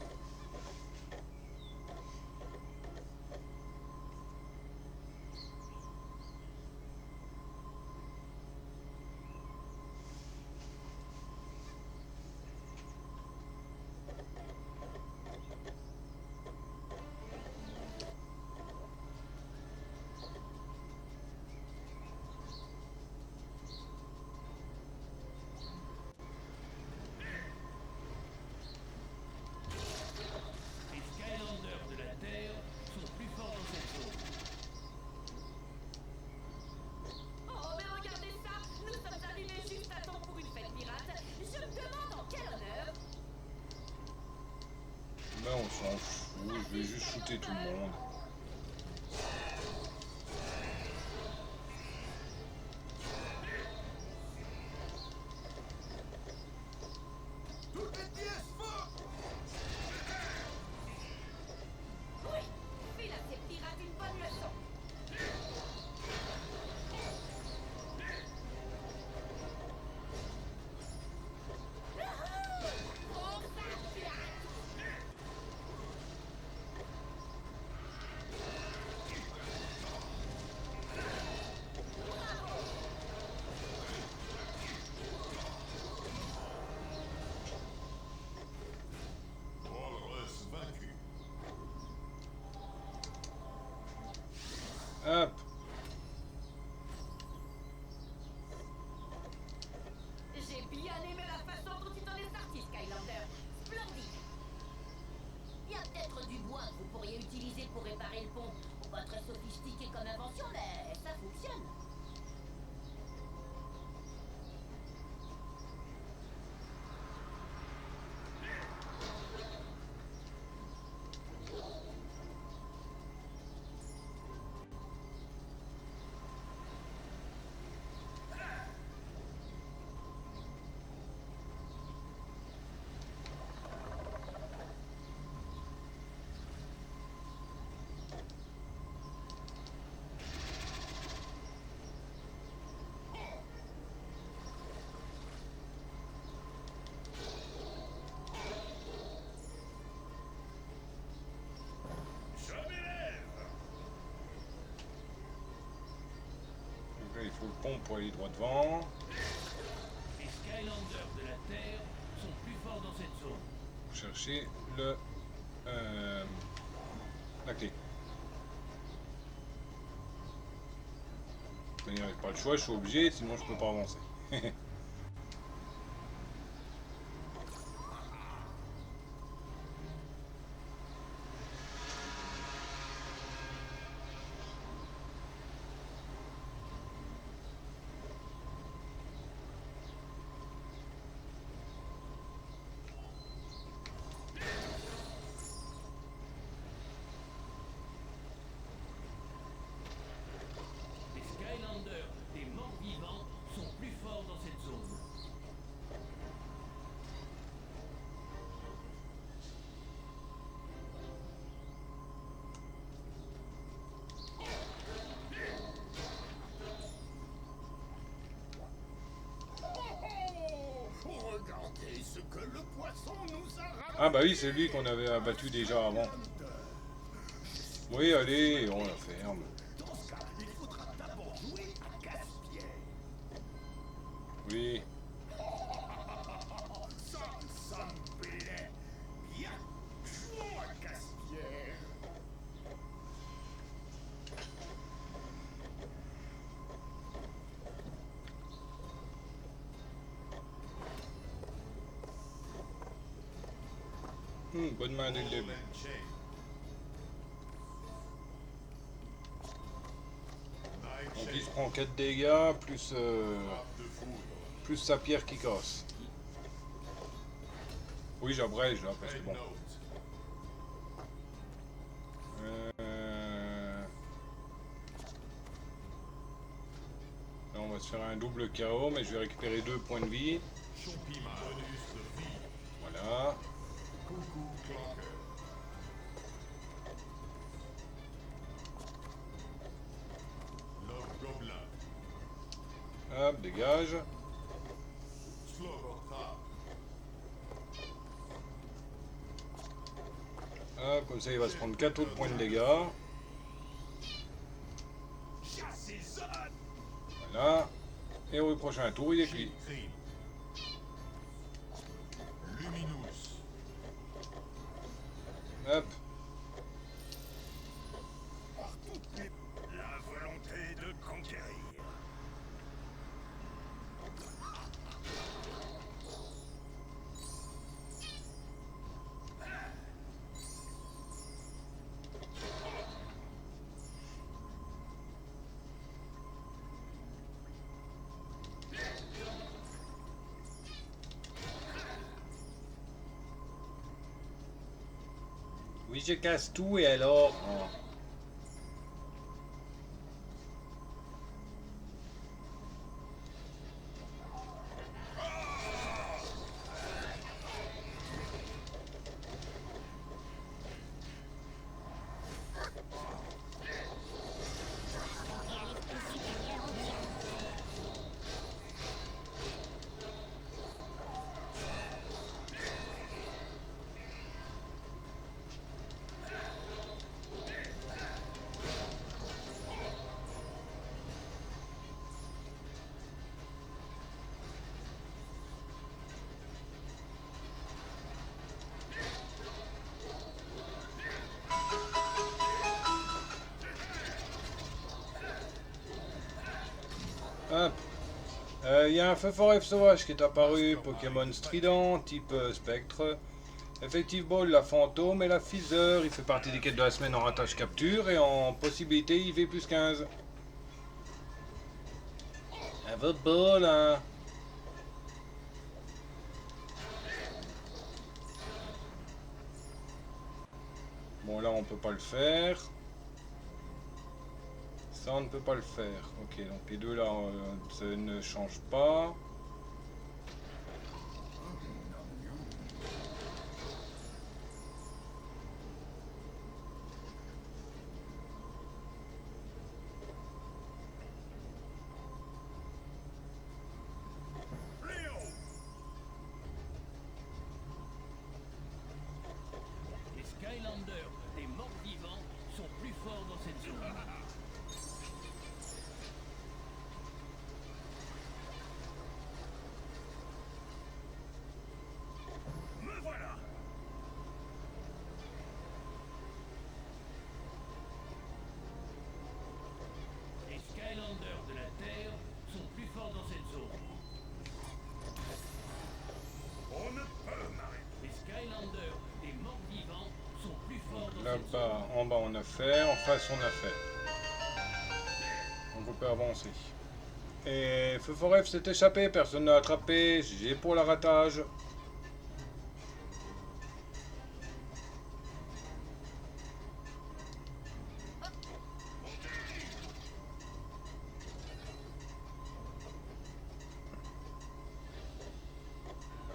Les Skylanders de la Terre sont plus forts dans cette zone. Oh, mais regardez ça! Nous sommes arrivés juste à temps pour une fête pirate. Je me demande en quel honneur. Là, on s'en fout. Je vais juste shooter tout le monde. Toutes les pièces fortes. Oui, file à ces pirates une bonne leçon. utilisé pour réparer le pont. Pas très sophistiqué comme invention, mais ça fonctionne. Il faut le pont pour aller droit devant. Les Skylanders de la Terre sont plus forts dans cette zone. Chercher le la clé. Il n'y a pas le choix, je suis obligé, sinon je peux pas avancer. Les Skylanders des morts vivants sont plus forts dans cette zone. Oh, regardez ce que le poisson nous a ramené. Ah bah oui, c'est lui qu'on avait abattu déjà avant. Oui, allez, on la ferme. Dans ce cas, il faudra d'abord jouer à casse-pied. Oui. Ça me plaît. Bien, jouons à casse-pied. Bonne main dès le début. Donc il se prend 4 dégâts, plus sa pierre qui casse. Oui, j'abrège là, parce que bon. Là, on va se faire un double KO, mais je vais récupérer 2 points de vie. Voilà. Coucou, Clanker. Love Gobelin. Hop, dégage. Slowrotar. Hop, comme ça il va se prendre 4 autres points de dégâts. Voilà. Et au prochain tour, il est cuit. Cream. Luminous. Hop. La volonté de conquérir. Oui, je casse tout et alors... Oh. Hop. Il y a un feu forêt sauvage qui est apparu, Pokémon Strident, type spectre. Effectivement, la fantôme et la Pfizer, il fait partie des quêtes de la semaine en ratage capture et en possibilité IV plus 15. Elle va beau là. Bon là on peut pas le faire. Ça on ne peut pas le faire. Ok, donc les deux là ça ne change pas. Les Skylanders des morts-vivants sont plus forts dans cette zone. Me voilà. Les Skylanders de la Terre sont plus forts dans cette zone. On ne peut m'arrêter. Les Skylanders des morts-vivants sont plus forts dans cette zone. Là-bas, en bas on a fait, en face on a fait. Donc on peut avancer. Et Feu Foref s'est échappé, personne n'a attrapé. GG pour la ratage.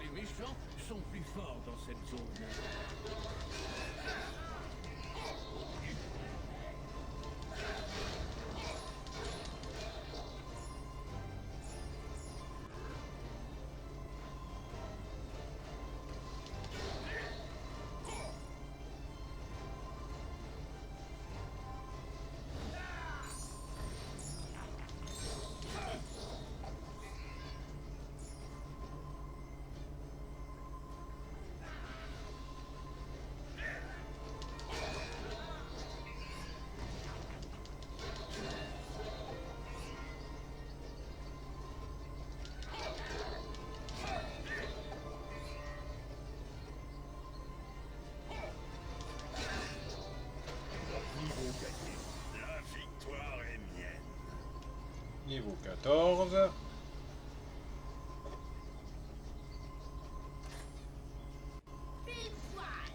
Les méchants sont plus forts dans cette zone. La victoire est mienne. Niveau 14. Pile poil.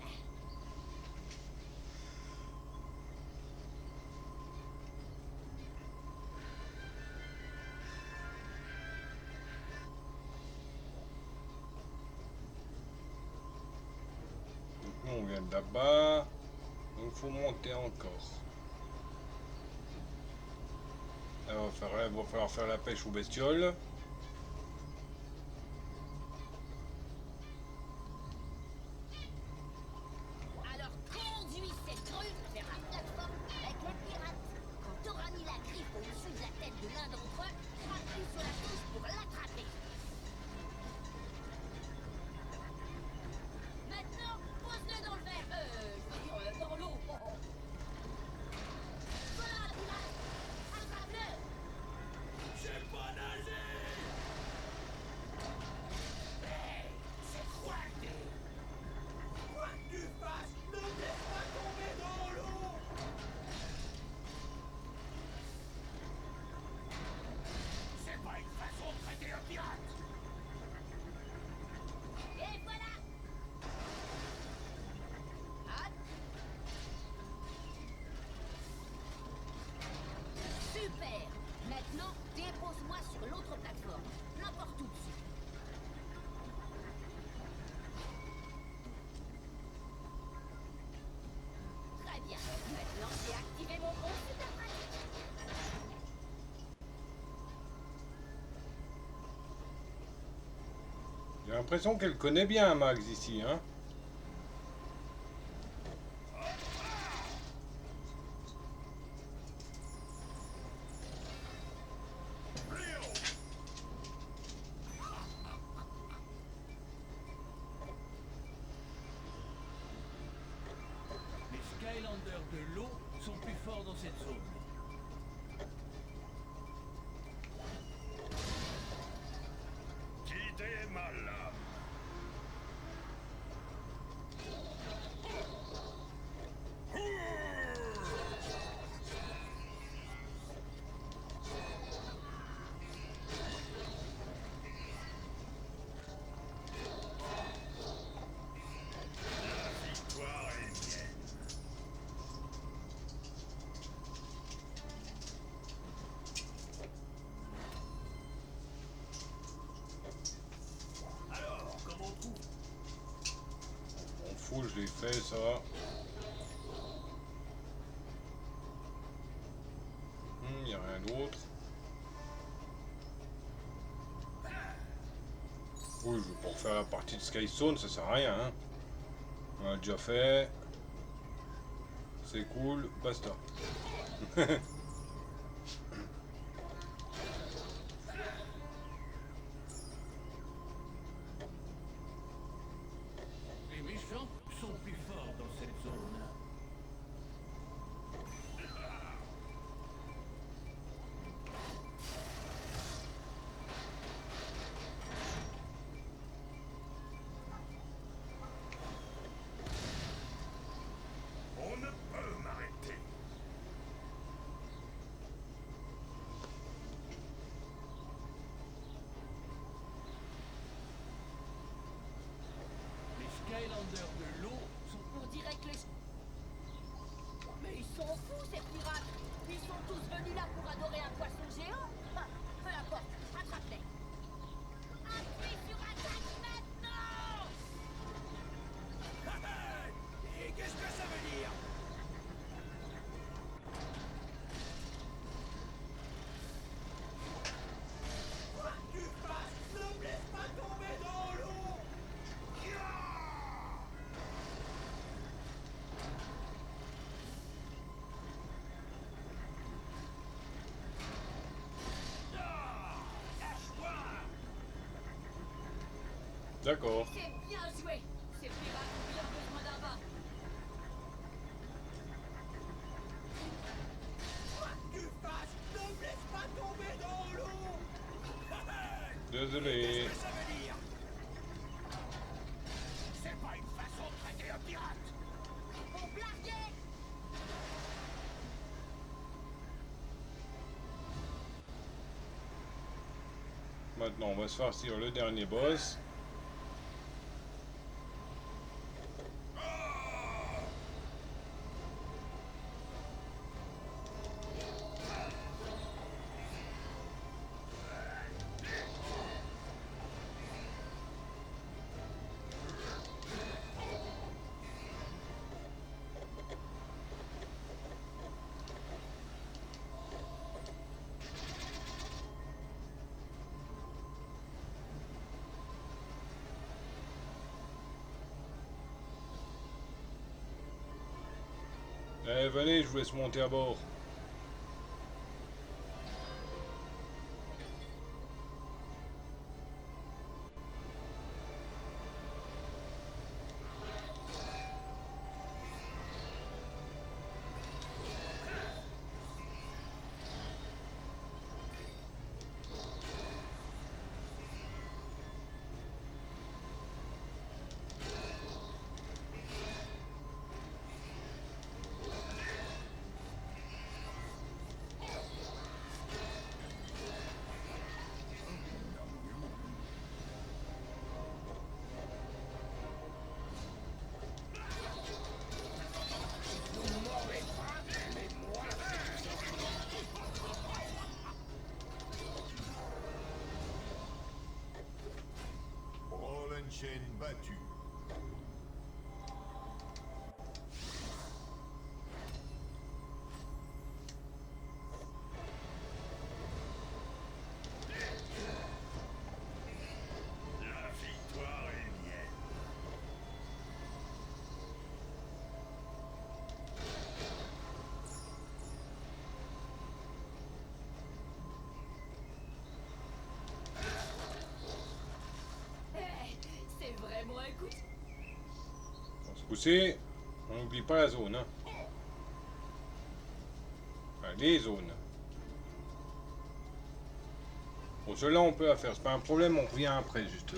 Donc nous on vient de là-bas. Donc il faut monter encore. Là, il va falloir faire la pêche aux bestioles. Alors conduis cette grue vers la plateforme avec les pirates. Quand t'auras mis la griffe au-dessus de la tête de l'un d'entre eux, appuie sur la touche pour l'attraper. Maintenant, pose-le dans le verre. Je veux dire, dans l'eau. Voilà, pirate. Attrape-le. J'ai pas nagé. Hey, c'est quoi t'es? Quoi que tu fasses, ne me laisse pas tomber dans l'eau. C'est pas une façon de traiter un pirate. Et voilà. Hop. Super. Maintenant, dépose-moi sur l'autre plateforme. N'importe où dessus. Très bien. Maintenant, j'ai activé mon gros super pratique. J'ai l'impression qu'elle connaît bien Max ici, hein. Les Skylanders de l'eau sont plus forts dans cette zone. Qui démarre là? je l'ai fait ça. Il n'y a rien d'autre. Oui, je vais pas refaire la partie de Skystone, ça sert à rien. Hein. On l'a déjà fait. C'est cool, basta. Les méchants sont plus forts dans cette zone. On ne peut m'arrêter. Les Skylanders de l'eau sont... On dirait que les... Mais ils sont fous, ces pirates. Ils sont tous venus là pour adorer un poisson géant. Ah, peu importe, attrape-les. Appuie sur attaque maintenant. Et qu'est-ce que ça veut dire? Quoi que tu fasses, ne me laisse pas tomber dans l'eau. D'accord. C'est bien joué. Ces pirates ont bien besoin d'un bain. Quoi que tu fasses, ne me laisse pas tomber dans l'eau. Désolé. Qu'est-ce que ça veut dire? C'est pas une façon de traiter un pirate. Pour blaguer. Maintenant, on va se farcir le dernier boss. Eh, venez, je vous laisse monter à bord. Chaîne battue. La victoire est mienne. C'est vraiment un coup. Bon, ce coup-ci, on n'oublie pas la zone. Hein. Enfin, les zones. Bon, ceux-là, on peut la faire. C'est pas un problème, on revient après, juste.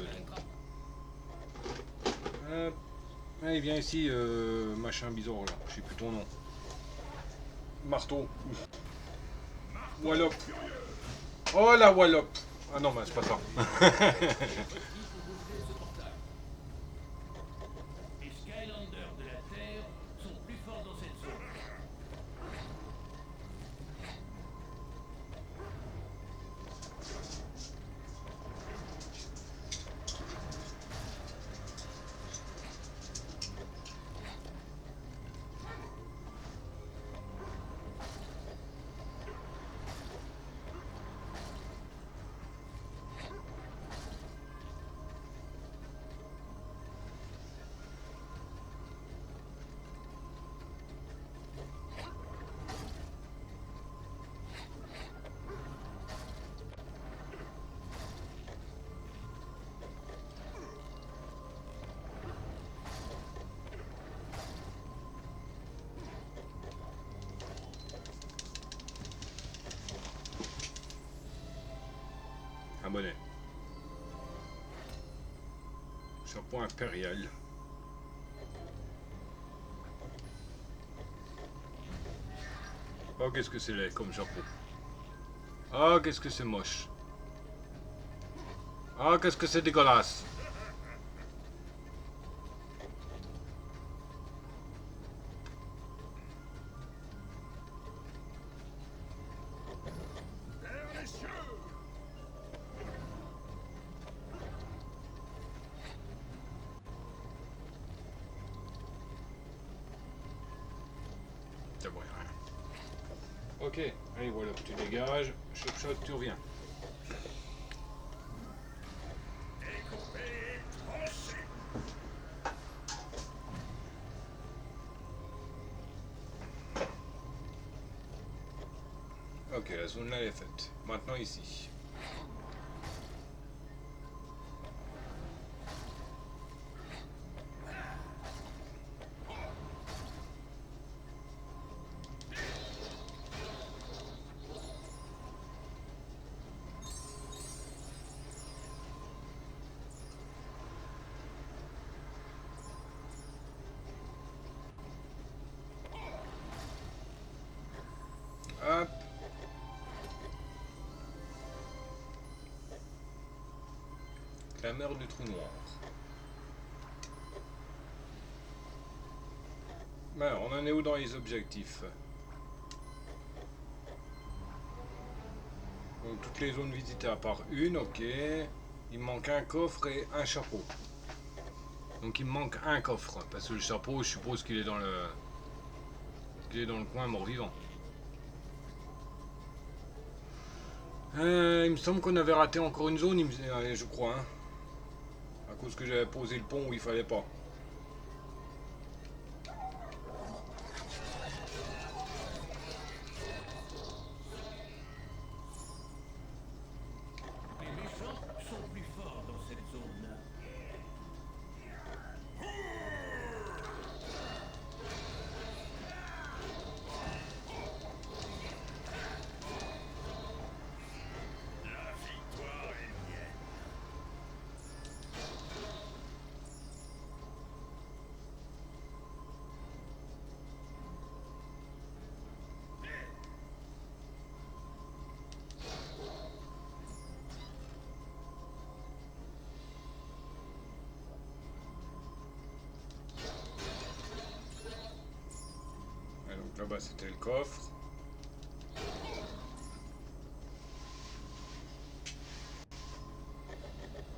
Allez, viens ici, machin bizarre, là. Je sais plus ton nom. Marteau. Wallop. Oh, la Wallop. Ah non, mais c'est pas ça. Les Skylanders de la Terre sont plus forts dans cette zone. chapeau impérial. Oh, qu'est-ce que c'est laid comme chapeau. Oh, qu'est-ce que c'est moche. Oh, qu'est-ce que c'est dégueulasse. C'est bon, rien. Ok, allez voilà, tu dégages, shot, tu reviens. Ok, la zone là elle est faite. Maintenant ici. Hop. Clameur du trou noir. Ben, on en est où dans les objectifs? Donc toutes les zones visitées à part une, ok. Il me manque un coffre et un chapeau. Donc il me manque un coffre, parce que le chapeau, je suppose qu'il est dans le... qu'il est dans le coin mort-vivant. Il me semble qu'on avait raté encore une zone, je crois. Hein. À cause que j'avais posé le pont où il fallait pas. Les méchants sont plus forts dans cette zone-là. La victoire est mienne. Et donc là-bas c'était le coffre.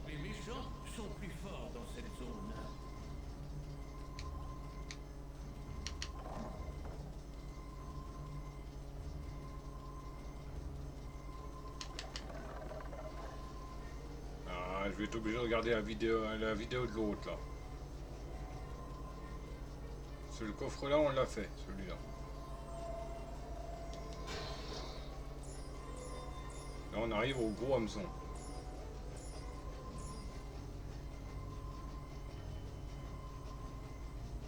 Les méchants sont plus forts dans cette zone-là. Ah, je vais être obligé de regarder la vidéo de l'autre là. C'est le coffre là, on l'a fait, celui-là. Là on arrive au gros hameçon.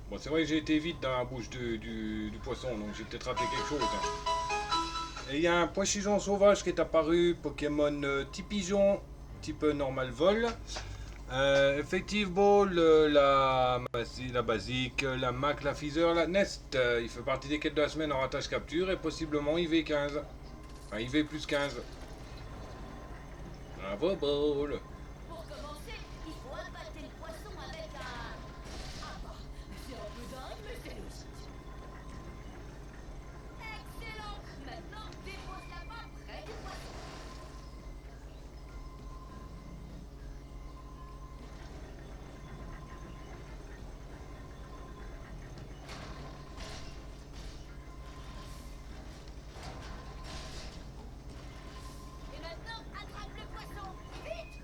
Bon, c'est vrai que j'ai été vite dans la bouche du poisson, donc j'ai peut-être raté quelque chose. Hein. Et il y a un poisson sauvage qui est apparu, Pokémon type pigeon, type normal vol. Effectivement, la basique, la Mac, la Feather, la Nest, il fait partie des quêtes de la semaine en ratage capture et possiblement IV15. Enfin, IV plus 15. Bravo, Ball. Pour commencer, il faut abattre le poisson avec un... Ah bah, c'est un peu dingue, mais c'est logique. Excellent. Maintenant, dépose la main près du poisson. Et maintenant, attrape le poisson. Vite.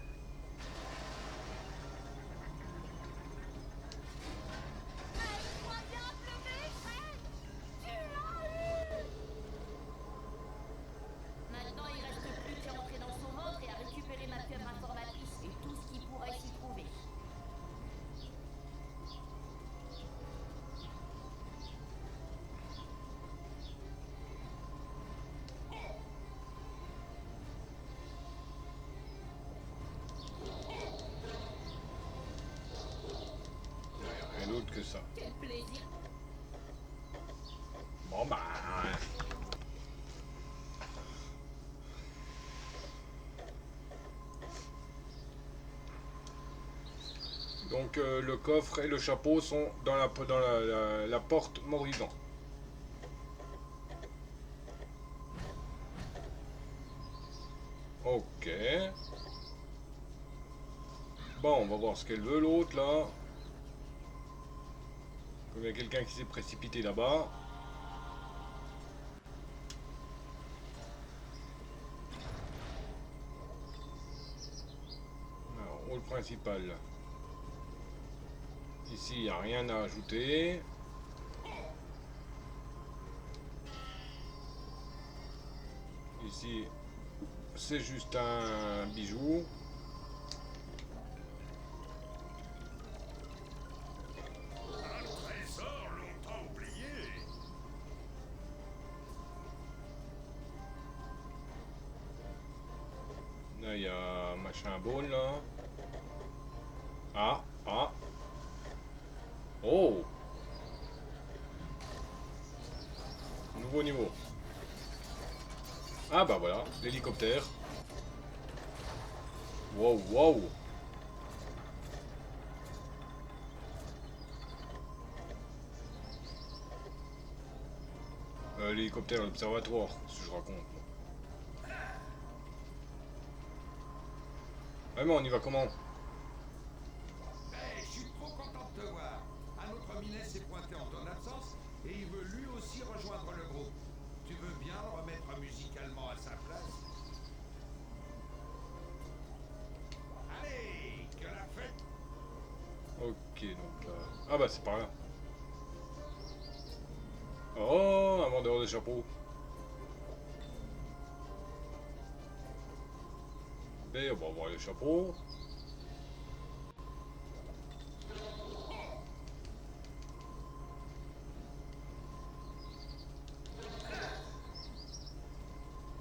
ça. Quel plaisir. Bon bah... Donc le coffre et le chapeau sont dans la porte mort-vivant. Ok. Bon, on va voir ce qu'elle veut l'autre là. Comme il y a quelqu'un qui s'est précipité là-bas. Alors, rôle principal. Ici, il n'y a rien à ajouter. Ici, c'est juste un bijou. Un trésor longtemps oublié. Là, il y a machin ball là. Ah, ah. Oh! Nouveau niveau. Ah bah voilà, l'hélicoptère. Wow, wow! L'hélicoptère, l'observatoire, ce que je raconte. Ah mais on y va comment? Hey, je suis trop content de te voir. Un autre minet s'est pointé en ton absence et il veut lui aussi rejoindre le groupe. Tu veux bien le remettre musicalement à sa place? Allez, que la fête! Ok, donc là... Ah bah c'est par là. Oh, un vendeur de chapeaux. Et on va voir les chapeaux.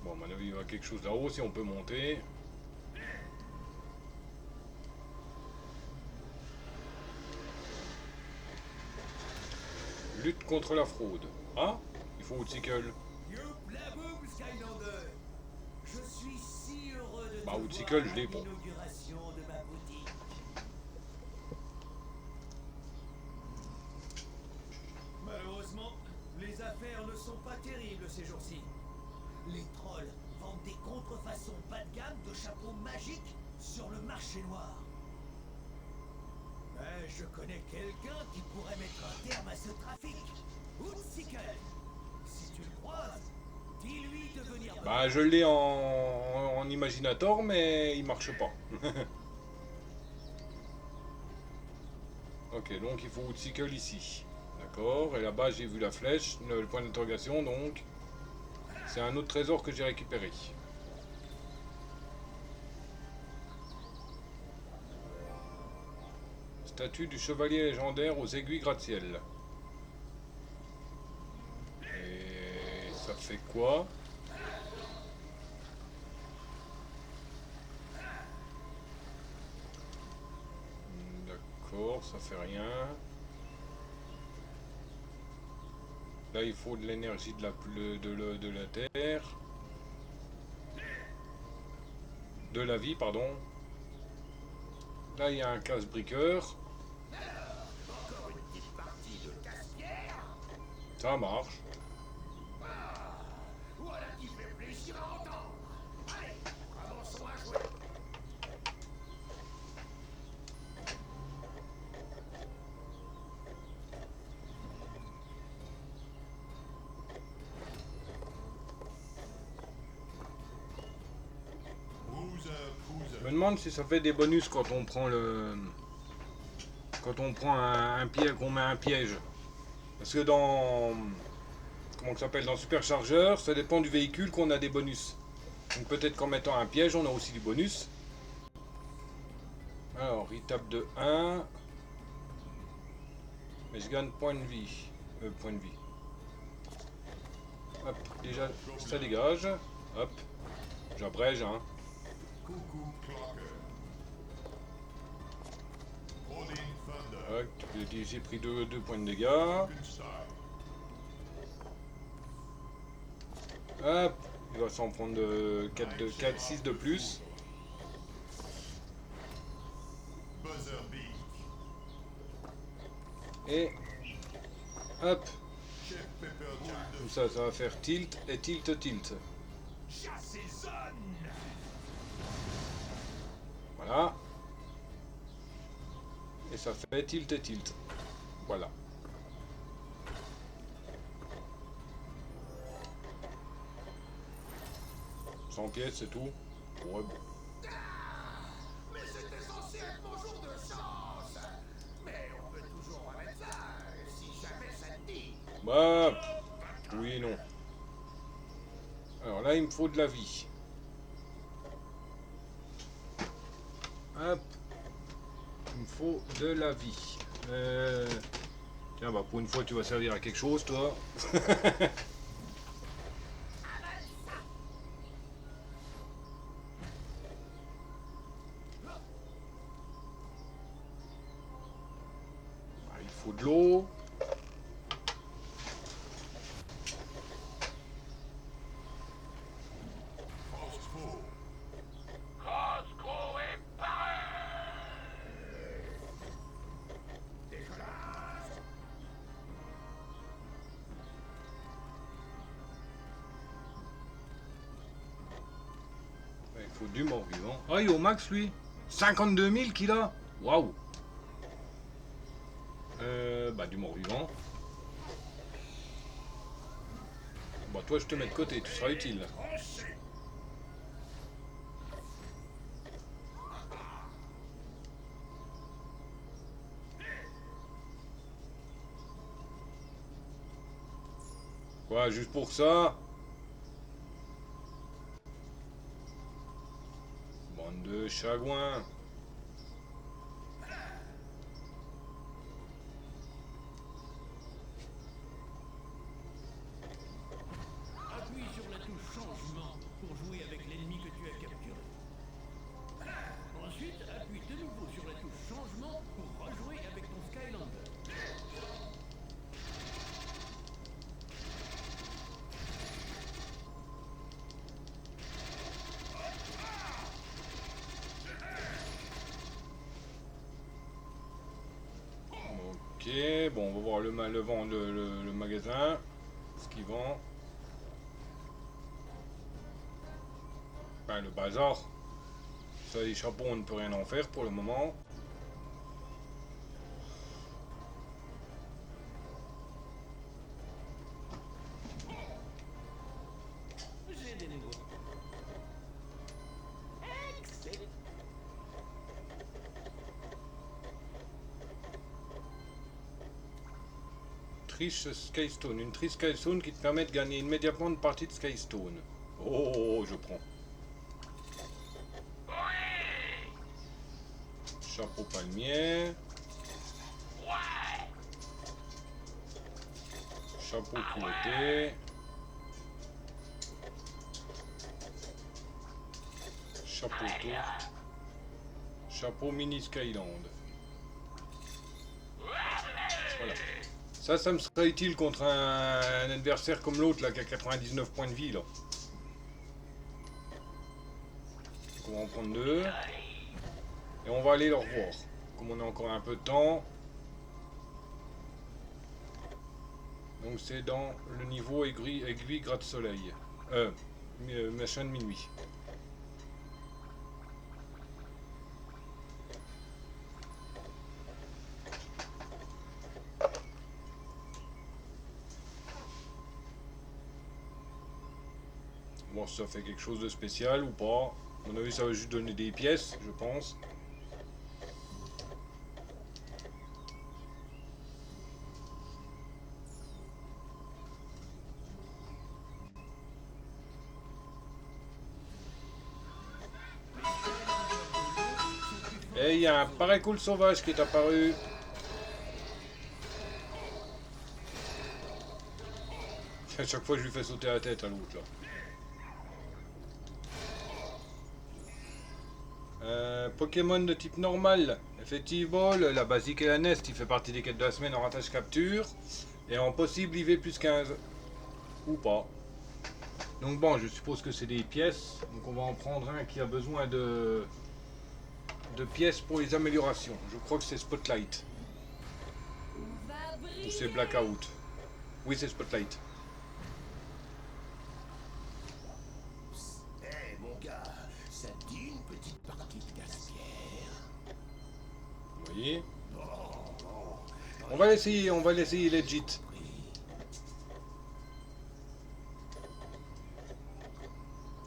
Bon, à mon avis, il y a quelque chose là-haut si on peut monter. Lutte contre la fraude. Ah, il faut Woodsickle. Youplaboum, Skylander. Je suis si heureux de Bah, te Woodsickle, voir je l'ai à pas. l'inauguration de ma boutique. Malheureusement, les affaires ne sont pas terribles ces jours-ci. Les trolls vendent des contrefaçons bas de gamme de chapeaux magiques sur le marché noir. Mais je connais quelqu'un qui pourrait mettre un terme à ce trafic. Woodsickle. Si tu le croises, dis-lui de venir... Bah, je l'ai en Imaginator, mais il marche pas. Ok, donc il faut Woodsickle ici. D'accord, et là-bas j'ai vu la flèche, le point d'interrogation, donc c'est un autre trésor que j'ai récupéré. Statue du chevalier légendaire aux aiguilles gratte-ciel. Et ça fait quoi? D'accord, ça fait rien. Là, il faut de l'énergie de la terre. De la vie, pardon. Là, il y a un casse-briqueur. Encore une petite partie de casse-pierre? Ça marche. Voilà qui fait plaisir à entendre. Allez, commençons à jouer. Je me demande si ça fait des bonus quand on prend le... Quand on prend un piège, qu'on met un piège. Parce que dans... Comment ça s'appelle? Dans Superchargeur, ça dépend du véhicule qu'on a des bonus. Donc peut-être qu'en mettant un piège, on a aussi du bonus. Alors, il tape de 1. Mais je gagne point de vie. Point de vie. Hop, déjà, ça dégage. Hop. J'abrège, hein. Coucou Clocker. Calling Thunder. Tac, j'ai pris 2 points de dégâts. Hop, il va s'en prendre 4, 6 de plus. Et hop, comme ça va faire tilt et tilt, tilt. Voilà. Et ça fait tilt et tilt. Voilà. Sans pièces, c'est tout. Ouais, bon. Mais c'était censé être mon jour de chance. Mais on peut toujours remettre ça, si jamais ça te dit. Bah, oui et non. Alors là, il me faut de la vie. Hop. Il me faut de la vie. Tiens, bah pour une fois, tu vas servir à quelque chose, toi. Il faut de l'eau. Roscoe est paré. Il faut du mort-vivant. Ah, il est au max, lui. 52 000 qu'il a. Waouh. Bah, du mort-vivant. Bah, toi, je te mets de côté, tu seras utile. Quoi, juste pour ça? Bande de chagouins. Appuie sur la touche changement pour jouer avec l'ennemi que tu as capturé. Ensuite, appuie de nouveau sur la touche changement pour rejouer avec ton Skylander. Ok, bon, on va voir le magasin, ce qu'il vend. Ben, le bazar. Ça, les chapeaux, on ne peut rien en faire pour le moment. J'ai des nouveaux. Excellent. Triche Skystone. Une triche Skystone qui te permet de gagner immédiatement une partie de Skystone. Oh, je prends. Chapeau palmier. Chapeau culotté. Chapeau tour. Chapeau mini Skyland. Voilà. Ça me serait utile contre un adversaire comme l'autre là qui a 99 points de vie là. Donc on va en prendre 2. Et on va aller le revoir. Comme on a encore un peu de temps. Donc c'est dans le niveau aiguille gratte-soleil. Machin de minuit. Voir si ça fait quelque chose de spécial ou pas. À mon avis, ça va juste donner des pièces, je pense. Et il y a un paracool sauvage qui est apparu. À chaque fois, je lui fais sauter la tête à l'autre là. Pokémon de type normal. Effectivement, la basique et la nest, il fait partie des quêtes de la semaine en ratage capture. Et en possible IV plus 15. Ou pas. Donc bon, je suppose que c'est des pièces. Donc on va en prendre un qui a besoin de pièces pour les améliorations. Je crois que c'est Spotlight. Ou c'est Blackout. Oui, c'est Spotlight. Eh mon gars, ça te dit une petite partie de casse-pierre? Oui. On va l'essayer legit.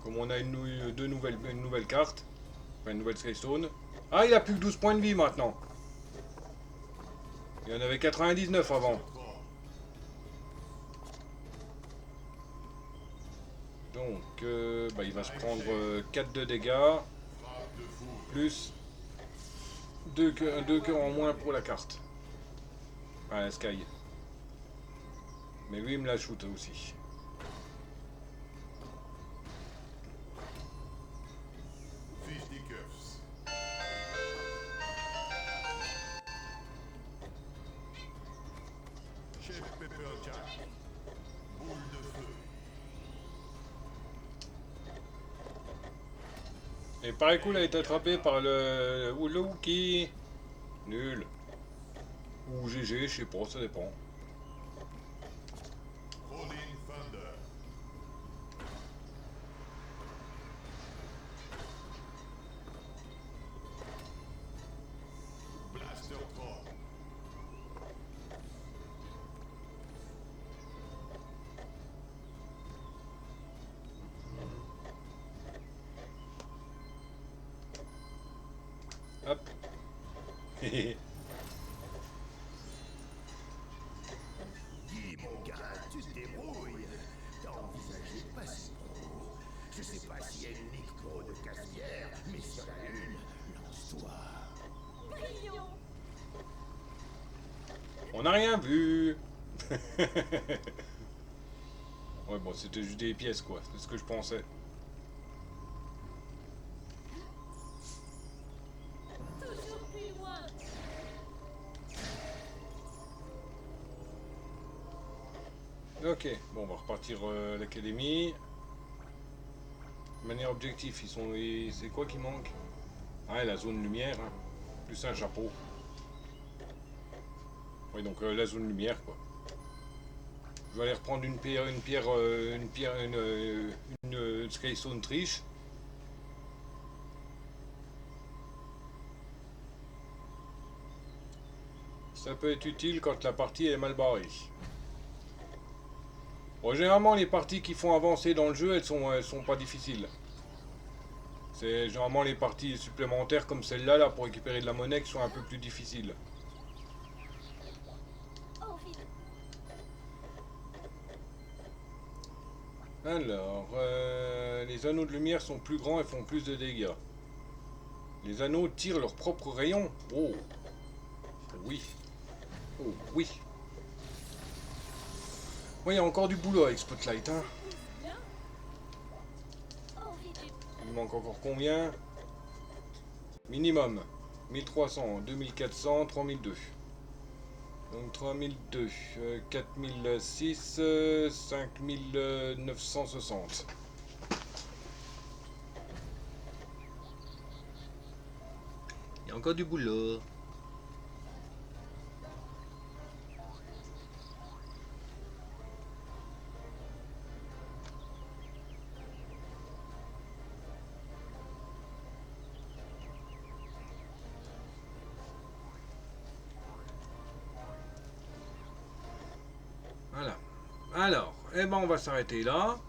Comme on a une nouvelle carte. Enfin, une nouvelle Skystone. Ah, il a plus que 12 points de vie maintenant. Il y en avait 99 avant. Donc, il va se prendre 4 de dégâts. Plus 2 cœurs en moins pour la carte. Enfin, la Sky. Mais lui, il me la shoot aussi. Fisticuffs. Chef Pepperjack. Boule de feu. Et pareil cool, elle a été attrapée par le Wookie. Nul. Ou GG, je sais pas, ça dépend. Rolling Thunder. Blaster Troll. Hop. Dis mon gars, tu te débrouilles. T'as envisagé de passer pro. Je sais pas s'il y a une ligue pro de casse-pierre, mais s'il y en a une, lance-toi. Brillant. On n'a rien vu. Ouais, bon, c'était juste des pièces, quoi. C'est ce que je pensais. Toujours plus loin. Ok, bon, on va repartir à l'académie. De manière objective, c'est quoi qui manque? Ah, la zone lumière, hein. Plus un chapeau. Oui, donc la zone lumière, quoi. Je vais aller reprendre une Skystone triche. Ça peut être utile quand la partie est mal barrée. Bon, généralement, les parties qui font avancer dans le jeu, elles sont pas difficiles. C'est généralement les parties supplémentaires comme celle-là, là, pour récupérer de la monnaie, qui sont un peu plus difficiles. Oh, vite. Alors, les anneaux de lumière sont plus grands et font plus de dégâts. Les anneaux tirent leurs propres rayons. Oh, oui. Oh, oui. Oui, il y a encore du boulot avec Spotlight, hein. Oh, vite. Il manque encore combien? Minimum 1300, 2400, 3002. Donc 3002, 4006, 5960. Il y a encore du boulot. Voilà. Alors, eh ben on va s'arrêter là.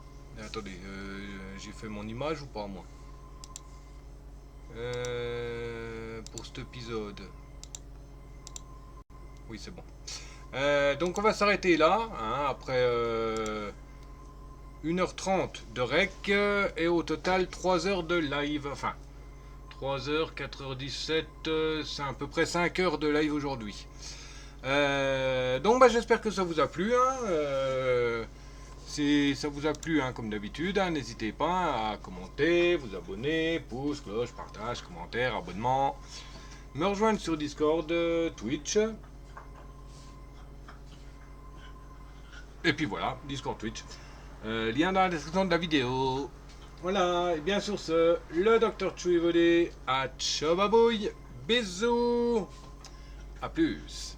Attendez, j'ai fait mon image ou pas moi? Pour cet épisode. Oui, c'est bon. Donc on va s'arrêter là, hein, après 1h30 de rec et au total 3 heures de live. Enfin, 3 heures, 4h17, c'est à peu près 5 heures de live aujourd'hui. Donc j'espère que ça vous a plu, hein. Si ça vous a plu, hein, comme d'habitude, hein, n'hésitez pas à commenter, vous abonner, pouce, cloche, partage, commentaire, abonnement, me rejoindre sur Discord, Twitch. Et puis voilà, Discord, Twitch. Lien dans la description de la vidéo. Voilà, et bien sur ce, le Dr. Chu est volé. À ciao babouille, bisous, à plus.